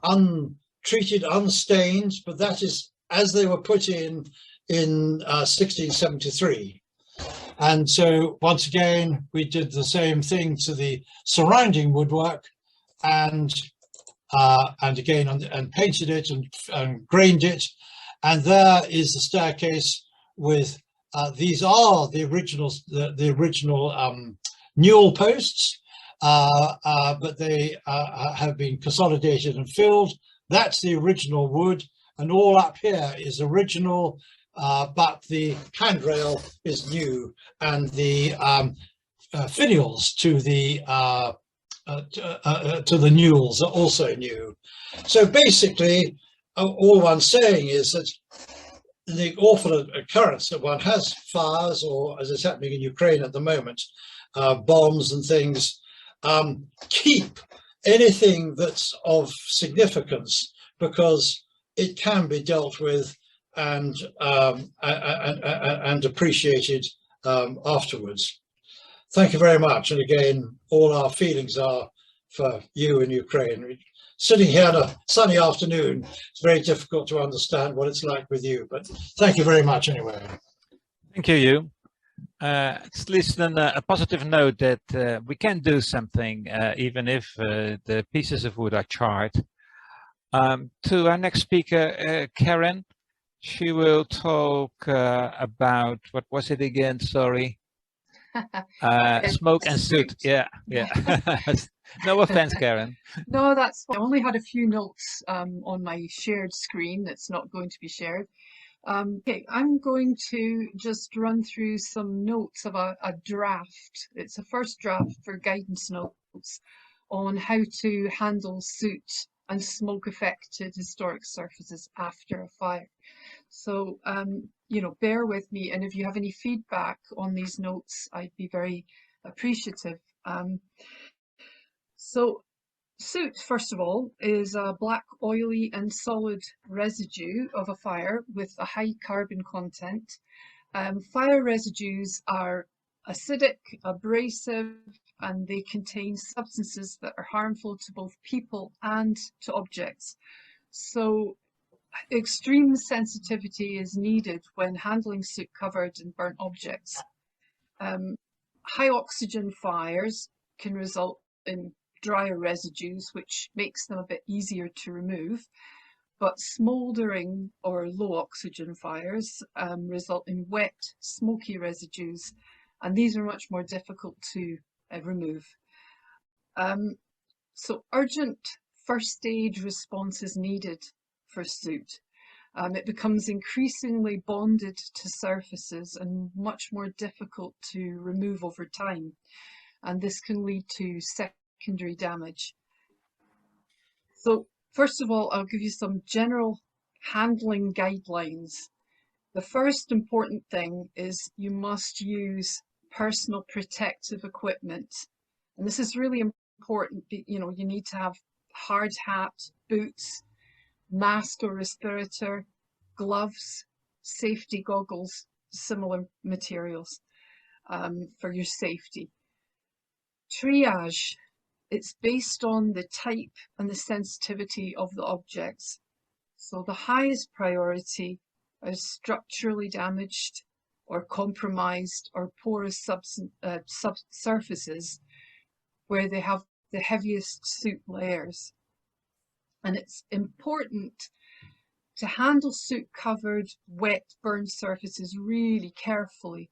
untreated, unstained, but that is as they were put in 1673. And so once again, we did the same thing to the surrounding woodwork, and again, and painted it and grained it. And there is the staircase with, these are the original newel posts, but they have been consolidated and filled. That's the original wood, and all up here is original, but the handrail is new, and the finials to the newels are also new. So basically, all I'm saying is that the awful occurrence that one has fires, or as is happening in Ukraine at the moment, bombs and things, keep anything that's of significance, because it can be dealt with and appreciated afterwards. Thank you very much. And again, all our feelings are for you in Ukraine. Sitting here on a sunny afternoon, it's very difficult to understand what it's like with you, but thank you very much anyway. Thank you, Hugh. It's at least a positive note that we can do something, even if the pieces of wood are charred. To our next speaker, Karen, she will talk about, what was it again? Sorry. Smoke and soot. Yeah. No offense, Karen. No, that's fine. I only had a few notes on my shared screen that's not going to be shared. Okay, I'm going to just run through some notes of a draft. It's a first draft for guidance notes on how to handle soot and smoke affected historic surfaces after a fire. So, you know, bear with me, and if you have any feedback on these notes, I'd be very appreciative. So soot, first of all, is a black, oily and solid residue of a fire with a high carbon content. Fire residues are acidic, abrasive, and they contain substances that are harmful to both people and to objects. So extreme sensitivity is needed when handling soot-covered and burnt objects. High oxygen fires can result in drier residues, which makes them a bit easier to remove, but smouldering or low oxygen fires result in wet, smoky residues, and these are much more difficult to remove. So urgent first aid response is needed for soot. It becomes increasingly bonded to surfaces and much more difficult to remove over time, and this can lead to secondary damage. So first of all, I'll give you some general handling guidelines. The first important thing is you must use personal protective equipment, and this is really important. You know, you need to have hard hat, boots, mask or respirator, gloves, safety goggles, similar materials for your safety. Triage, it's based on the type and the sensitivity of the objects. So the highest priority is structurally damaged or compromised or porous surfaces where they have the heaviest soot layers. And it's important to handle soot-covered, wet, burned surfaces really carefully.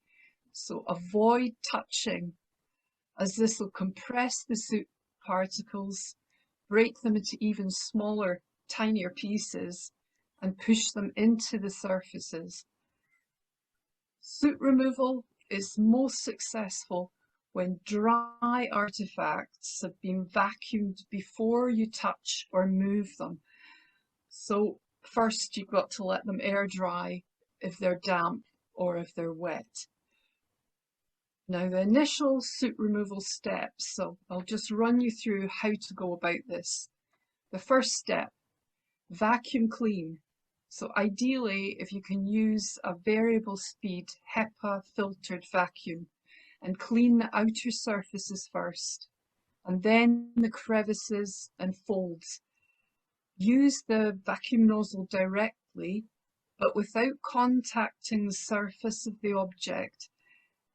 So avoid touching, as this will compress the soot particles, break them into even smaller, tinier pieces, and push them into the surfaces. Soot removal is most successful when dry artifacts have been vacuumed before you touch or move them. So first you've got to let them air dry if they're damp or if they're wet. Now the initial soot removal steps, so I'll just run you through how to go about this. The first step, vacuum clean. So ideally, if you can use a variable speed HEPA filtered vacuum and clean the outer surfaces first, and then the crevices and folds. Use the vacuum nozzle directly, but without contacting the surface of the object.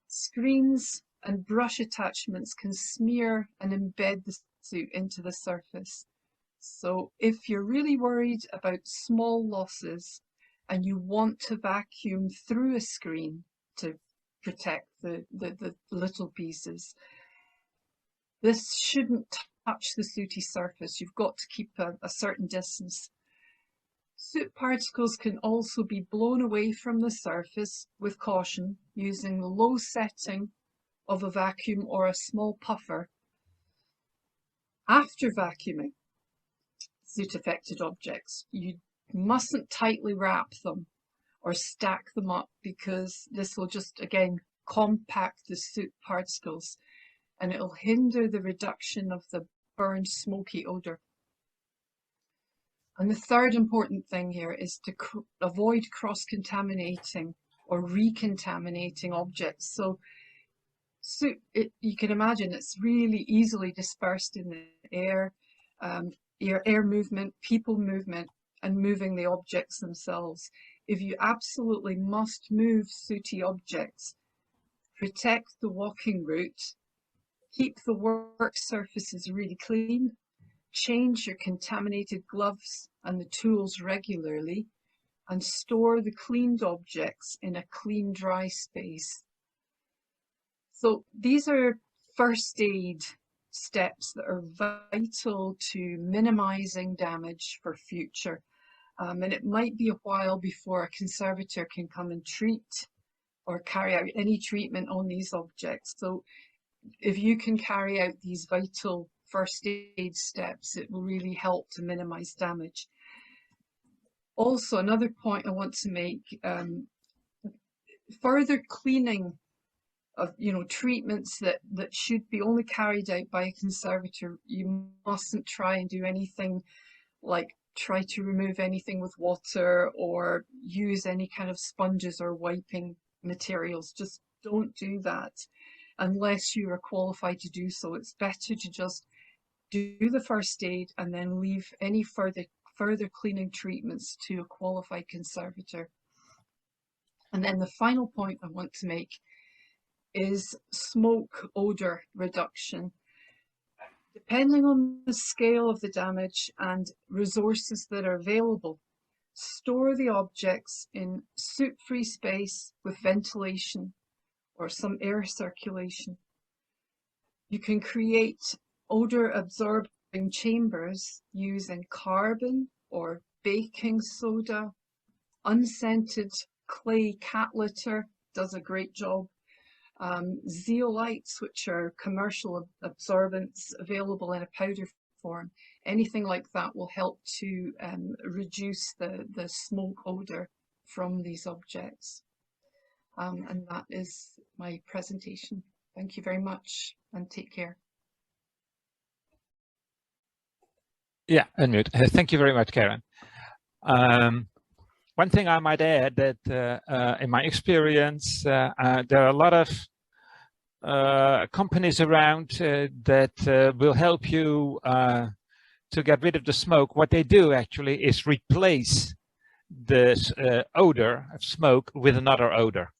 Screens and brush attachments can smear and embed the soot into the surface. So if you're really worried about small losses and you want to vacuum through a screen to protect the little pieces, this shouldn't touch the sooty surface. You've got to keep a certain distance. Soot particles can also be blown away from the surface with caution using the low setting of a vacuum or a small puffer. After vacuuming soot affected objects, you mustn't tightly wrap them or stack them up, because this will just again compact the soot particles and it'll hinder the reduction of the burned smoky odor. And the third important thing here is to avoid cross-contaminating or recontaminating objects. So you can imagine it's really easily dispersed in the air, air movement, people movement, and moving the objects themselves. If you absolutely must move sooty objects, protect the walking route, keep the work surfaces really clean, change your contaminated gloves and the tools regularly, and store the cleaned objects in a clean, dry space. So these are first aid steps that are vital to minimizing damage for future. And it might be a while before a conservator can come and treat or carry out any treatment on these objects. So if you can carry out these vital first aid steps, it will really help to minimize damage. Also, another point I want to make, further cleaning of treatments that should be only carried out by a conservator. You mustn't try and do anything like try to remove anything with water or use any kind of sponges or wiping materials. Just don't do that unless you are qualified to do so. It's better to just do the first aid and then leave any further cleaning treatments to a qualified conservator. And then the final point I want to make is smoke odor reduction. Depending on the scale of the damage and resources that are available, store the objects in soot-free space with ventilation or some air circulation. You can create odor absorbing chambers using carbon or baking soda. Unscented clay cat litter does a great job. Zeolites, which are commercial absorbents available in a powder form, anything like that will help to reduce the smoke odor from these objects. And that is my presentation. Thank you very much and take care. Yeah, unmute. Thank you very much, Karen. One thing I might add that in my experience, there are a lot of companies around that will help you to get rid of the smoke. What they do actually is replace this odor of smoke with another odor.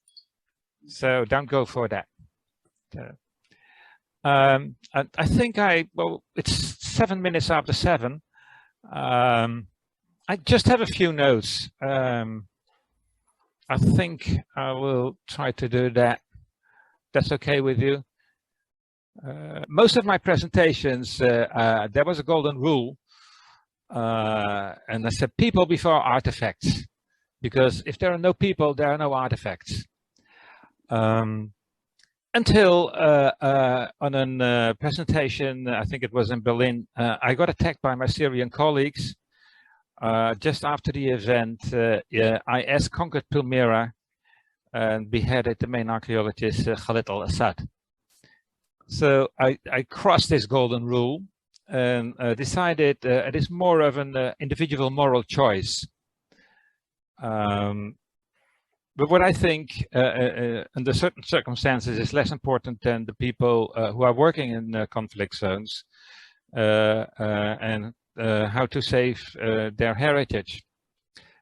So don't go for that. And I think it's 7 minutes after 7. I just have a few notes. I think I will try to do that. That's okay with you? Most of my presentations, there was a golden rule. And I said people before artifacts. Because if there are no people, there are no artifacts. Until on a presentation, I think it was in Berlin, I got attacked by my Syrian colleagues. Just after the event, IS conquered Palmyra and beheaded the main archaeologist Khalid al-Assad. So I crossed this golden rule and decided it is more of an individual moral choice. But what I think under certain circumstances is less important than the people who are working in conflict zones and how to save their heritage.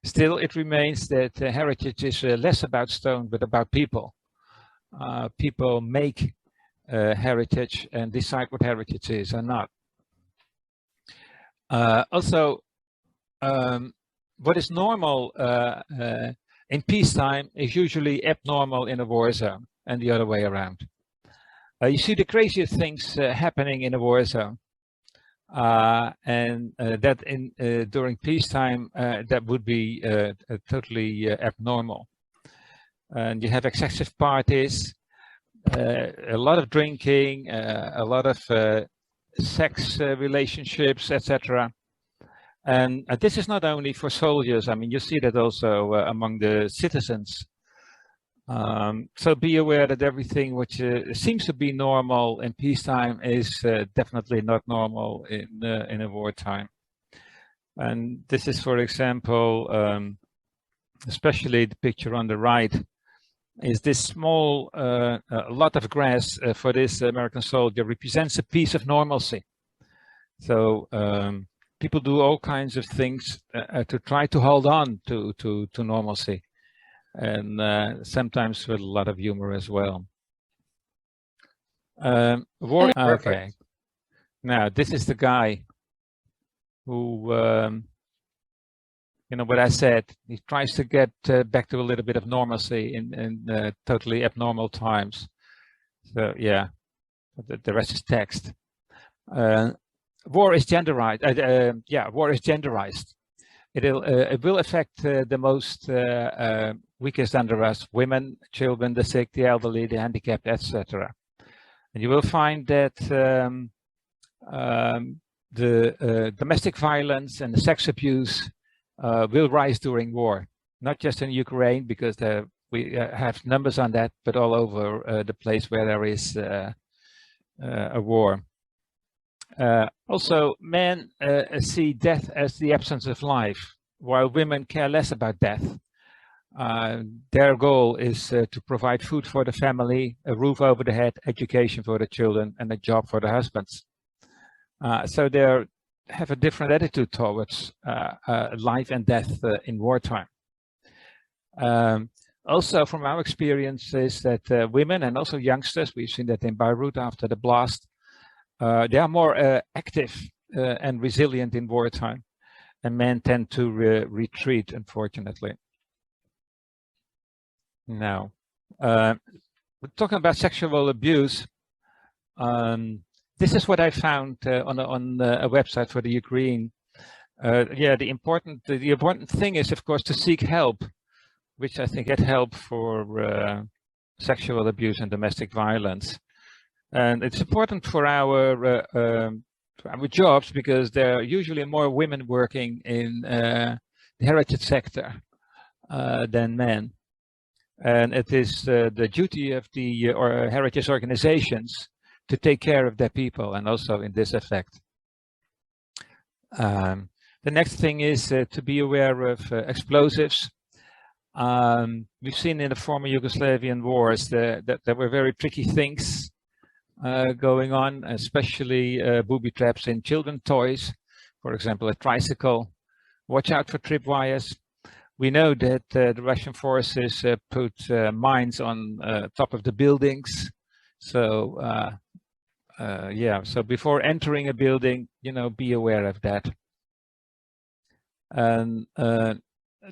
Still, it remains that heritage is less about stone, but about people. People make heritage and decide what heritage is or not. Also, what is normal in peacetime is usually abnormal in a war zone, and the other way around. You see the craziest things happening in a war zone. And that during peacetime, that would be totally abnormal. And you have excessive parties, a lot of drinking, a lot of sex relationships, etc. And this is not only for soldiers. I mean, you see that also among the citizens. So be aware that everything which seems to be normal in peacetime is definitely not normal in a wartime. And this is, for example, especially the picture on the right, is this small lot of grass for this American soldier represents a piece of normalcy. So people do all kinds of things to try to hold on to normalcy, and sometimes with a lot of humor as well. Okay. Now this is the guy who, you know what I said, he tries to get back to a little bit of normalcy in totally abnormal times. So yeah, the rest is text. War is genderized. Yeah, war is genderized. It will affect the most weakest under us: women, children, the sick, the elderly, the handicapped, etc. And you will find that the domestic violence and the sex abuse will rise during war, not just in Ukraine, because we have numbers on that, but all over the place where there is a war. Also, men see death as the absence of life, while women care less about death. Their goal is to provide food for the family, a roof over the head, education for the children, and a job for the husbands. So they have a different attitude towards life and death in wartime. Also, from our experience, is that women and also youngsters, we've seen that in Beirut after the blast, they are more active and resilient in wartime, and men tend to retreat, unfortunately. Now, we're talking about sexual abuse. This is what I found on a website for the Ukraine. Yeah, the important thing is, of course, to seek help, which I think get help for sexual abuse and domestic violence. And it's important for our jobs, because there are usually more women working in the heritage sector than men. And it is the duty of the heritage organizations to take care of their people, and also in this effect. The next thing is to be aware of explosives. We've seen in the former Yugoslavian wars that there were very tricky things going on, especially booby traps in children's toys, for example, a tricycle. Watch out for tripwires. We know that the Russian forces put mines on top of the buildings. So yeah, so before entering a building, you know, be aware of that. And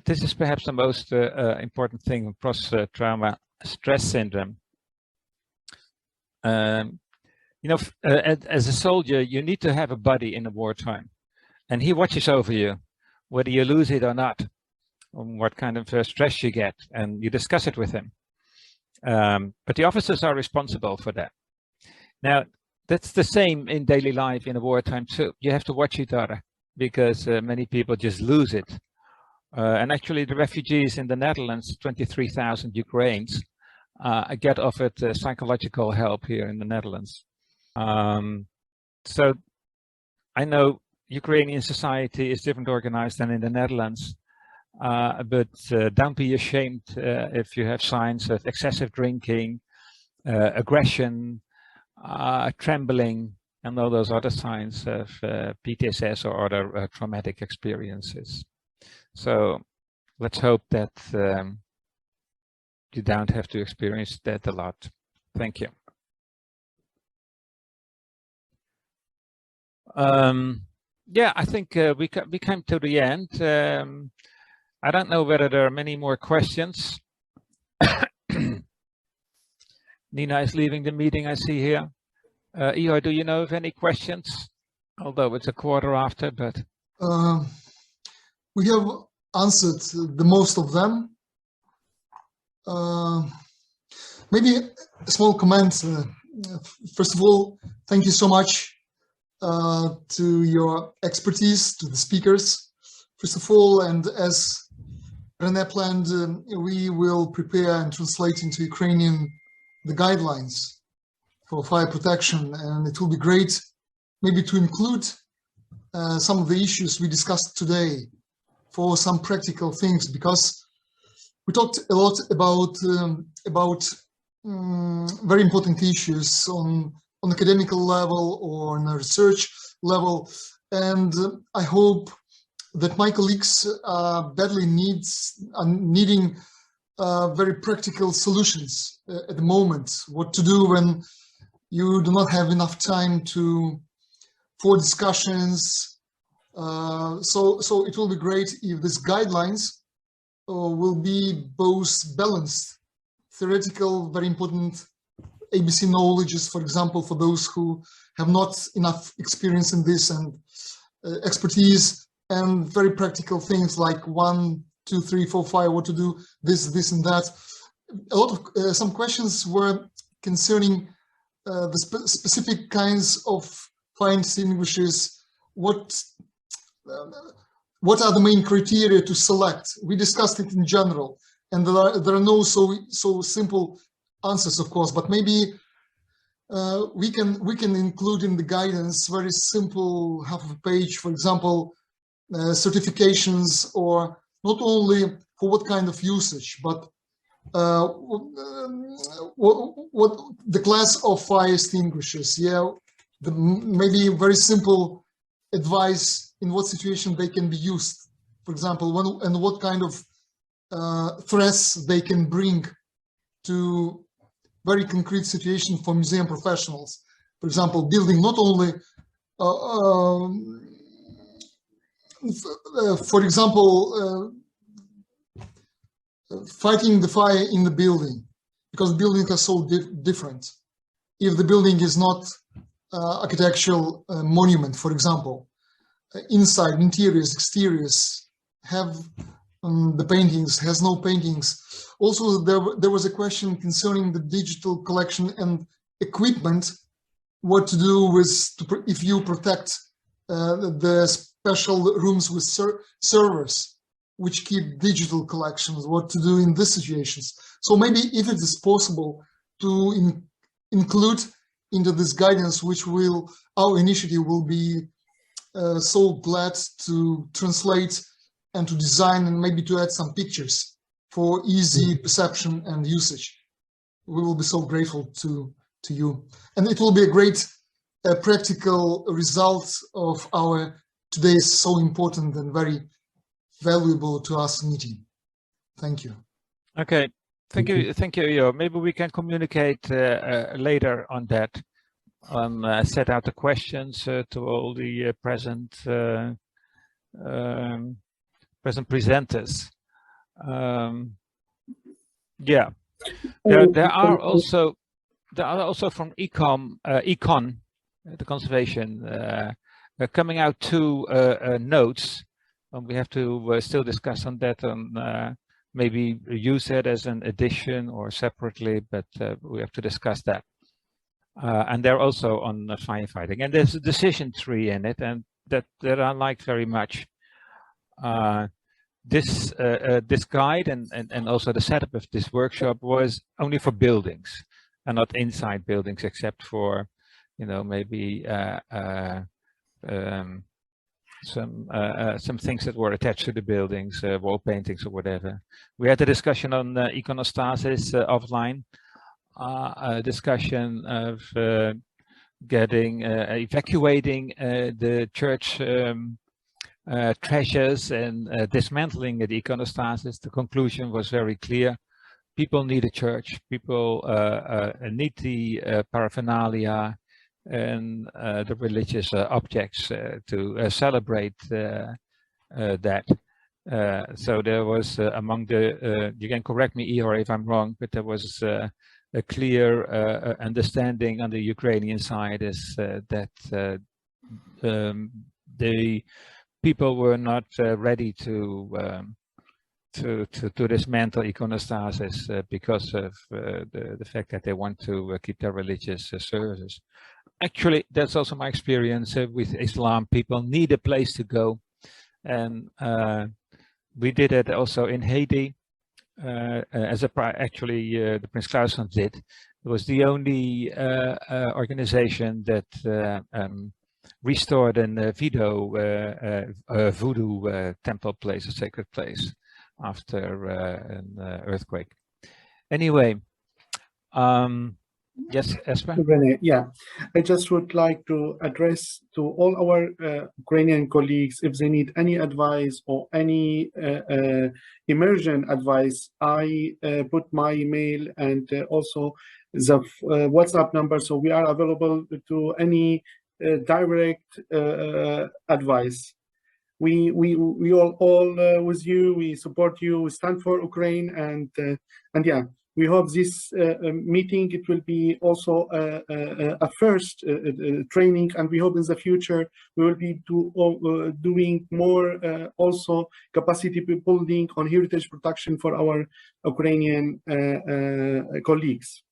this is perhaps the most important thing of post-trauma stress syndrome. You know, as a soldier, you need to have a buddy in the wartime, and he watches over you, whether you lose it or not, on what kind of stress you get, and you discuss it with him. But the officers are responsible for that. Now, that's the same in daily life in a wartime too. You have to watch each other, because many people just lose it. And actually, the refugees in the Netherlands, 23,000 Ukrainians, get offered psychological help here in the Netherlands. So I know Ukrainian society is different organized than in the Netherlands, but don't be ashamed if you have signs of excessive drinking, aggression, trembling, and all those other signs of PTSS or other traumatic experiences. So let's hope that you don't have to experience that a lot. Thank you. Yeah, I think we came to the end. I don't know whether there are many more questions. Nina is leaving the meeting, I see here. Ihor, do you know of any questions? Although it's a quarter after, but... We have answered the most of them. Maybe a small comment. First of all, thank you so much to your expertise, to the speakers, first of all, and as René planned, we will prepare and translate into Ukrainian the guidelines for fire protection, and it will be great maybe to include some of the issues we discussed today for some practical things, because we talked a lot about very important issues on academical level or on a research level, and I hope that my colleagues badly needing very practical solutions at the moment. What to do when you do not have enough time for discussions. So it will be great if these guidelines will be both balanced, theoretical, very important ABC knowledges, for example, for those who have not enough experience in this and expertise, and very practical things like 1, 2, 3, 4, 5, what to do, this and that. A lot of some questions were concerning the specific kinds of fire extinguishers. What are the main criteria to select? We discussed it in general, and there are no so simple answers, of course, but maybe we can include in the guidance very simple half of a page, for example, certifications, or not only for what kind of usage, but what the class of fire extinguishers. Yeah, maybe very simple advice in what situation they can be used, for example, and what kind of threats they can bring to very concrete situation for museum professionals. For example, building not only, for example, fighting the fire in the building, because buildings are so different. If the building is not architectural monument, for example, inside, interiors, exteriors, have the paintings, has no paintings. Also, there was a question concerning the digital collection and equipment, what to do with, if you protect the special rooms with servers, which keep digital collections, what to do in these situations. So maybe if it is possible to include into this guidance, which our initiative will be so glad to translate and to design, and maybe to add some pictures for easy perception and usage. We will be so grateful to you. And it will be a great practical result of our today's so important and very valuable to us meeting. Thank you. Okay, thank you, Jo. Maybe we can communicate later on that, set out the questions to all the present presenters. Yeah, there are also from Econ, the conservation, coming out 2 notes. We have to still discuss on that, maybe use it as an addition or separately, but we have to discuss that. And they're also on firefighting, and there's a decision tree in it, and that I like very much. This guide and also the setup of this workshop was only for buildings and not inside buildings, except for, maybe some things that were attached to the buildings, wall paintings or whatever. We had a discussion on iconostasis offline, a discussion of evacuating the church treasures and dismantling the iconostasis. The conclusion was very clear. People need a church. People need the paraphernalia and the religious objects to celebrate that. So there was among the, you can correct me, Ihor, if I'm wrong, but there was a clear understanding on the Ukrainian side is that the people were not ready to dismantle iconostasis because of the fact that they want to keep their religious services. Actually, that's also my experience with Islam. People need a place to go, and We did it also in Haiti, as actually the Prince Clausen did. It was the only organization that restored an voodoo temple place, a sacred place, after an earthquake. Anyway, yes, Esper? Rene, yeah, I just would like to address to all our Ukrainian colleagues, if they need any advice or any immersion advice, I put my email and also the WhatsApp number, so we are available to any direct advice. We all with you, we support you, we stand for Ukraine, and yeah, we hope this meeting, it will be also a first training, and we hope in the future we will be doing more also capacity building on heritage protection for our Ukrainian colleagues.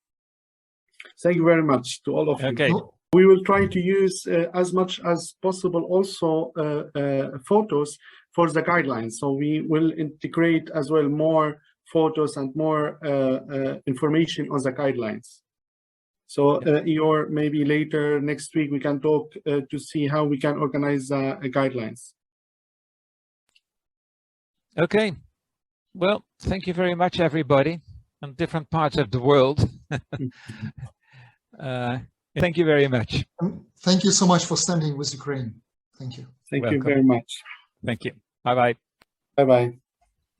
Thank you very much to all of Okay. you. We will try to use as much as possible also photos for the guidelines. So we will integrate as well more photos and more information on the guidelines. So Eeyore, maybe later next week we can talk to see how we can organize guidelines. Okay. Well, thank you very much, everybody, on different parts of the world. Thank you very much. Thank you so much for standing with Ukraine. Thank you. Thank you very much. Thank you. Bye-bye. Bye-bye.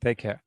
Take care.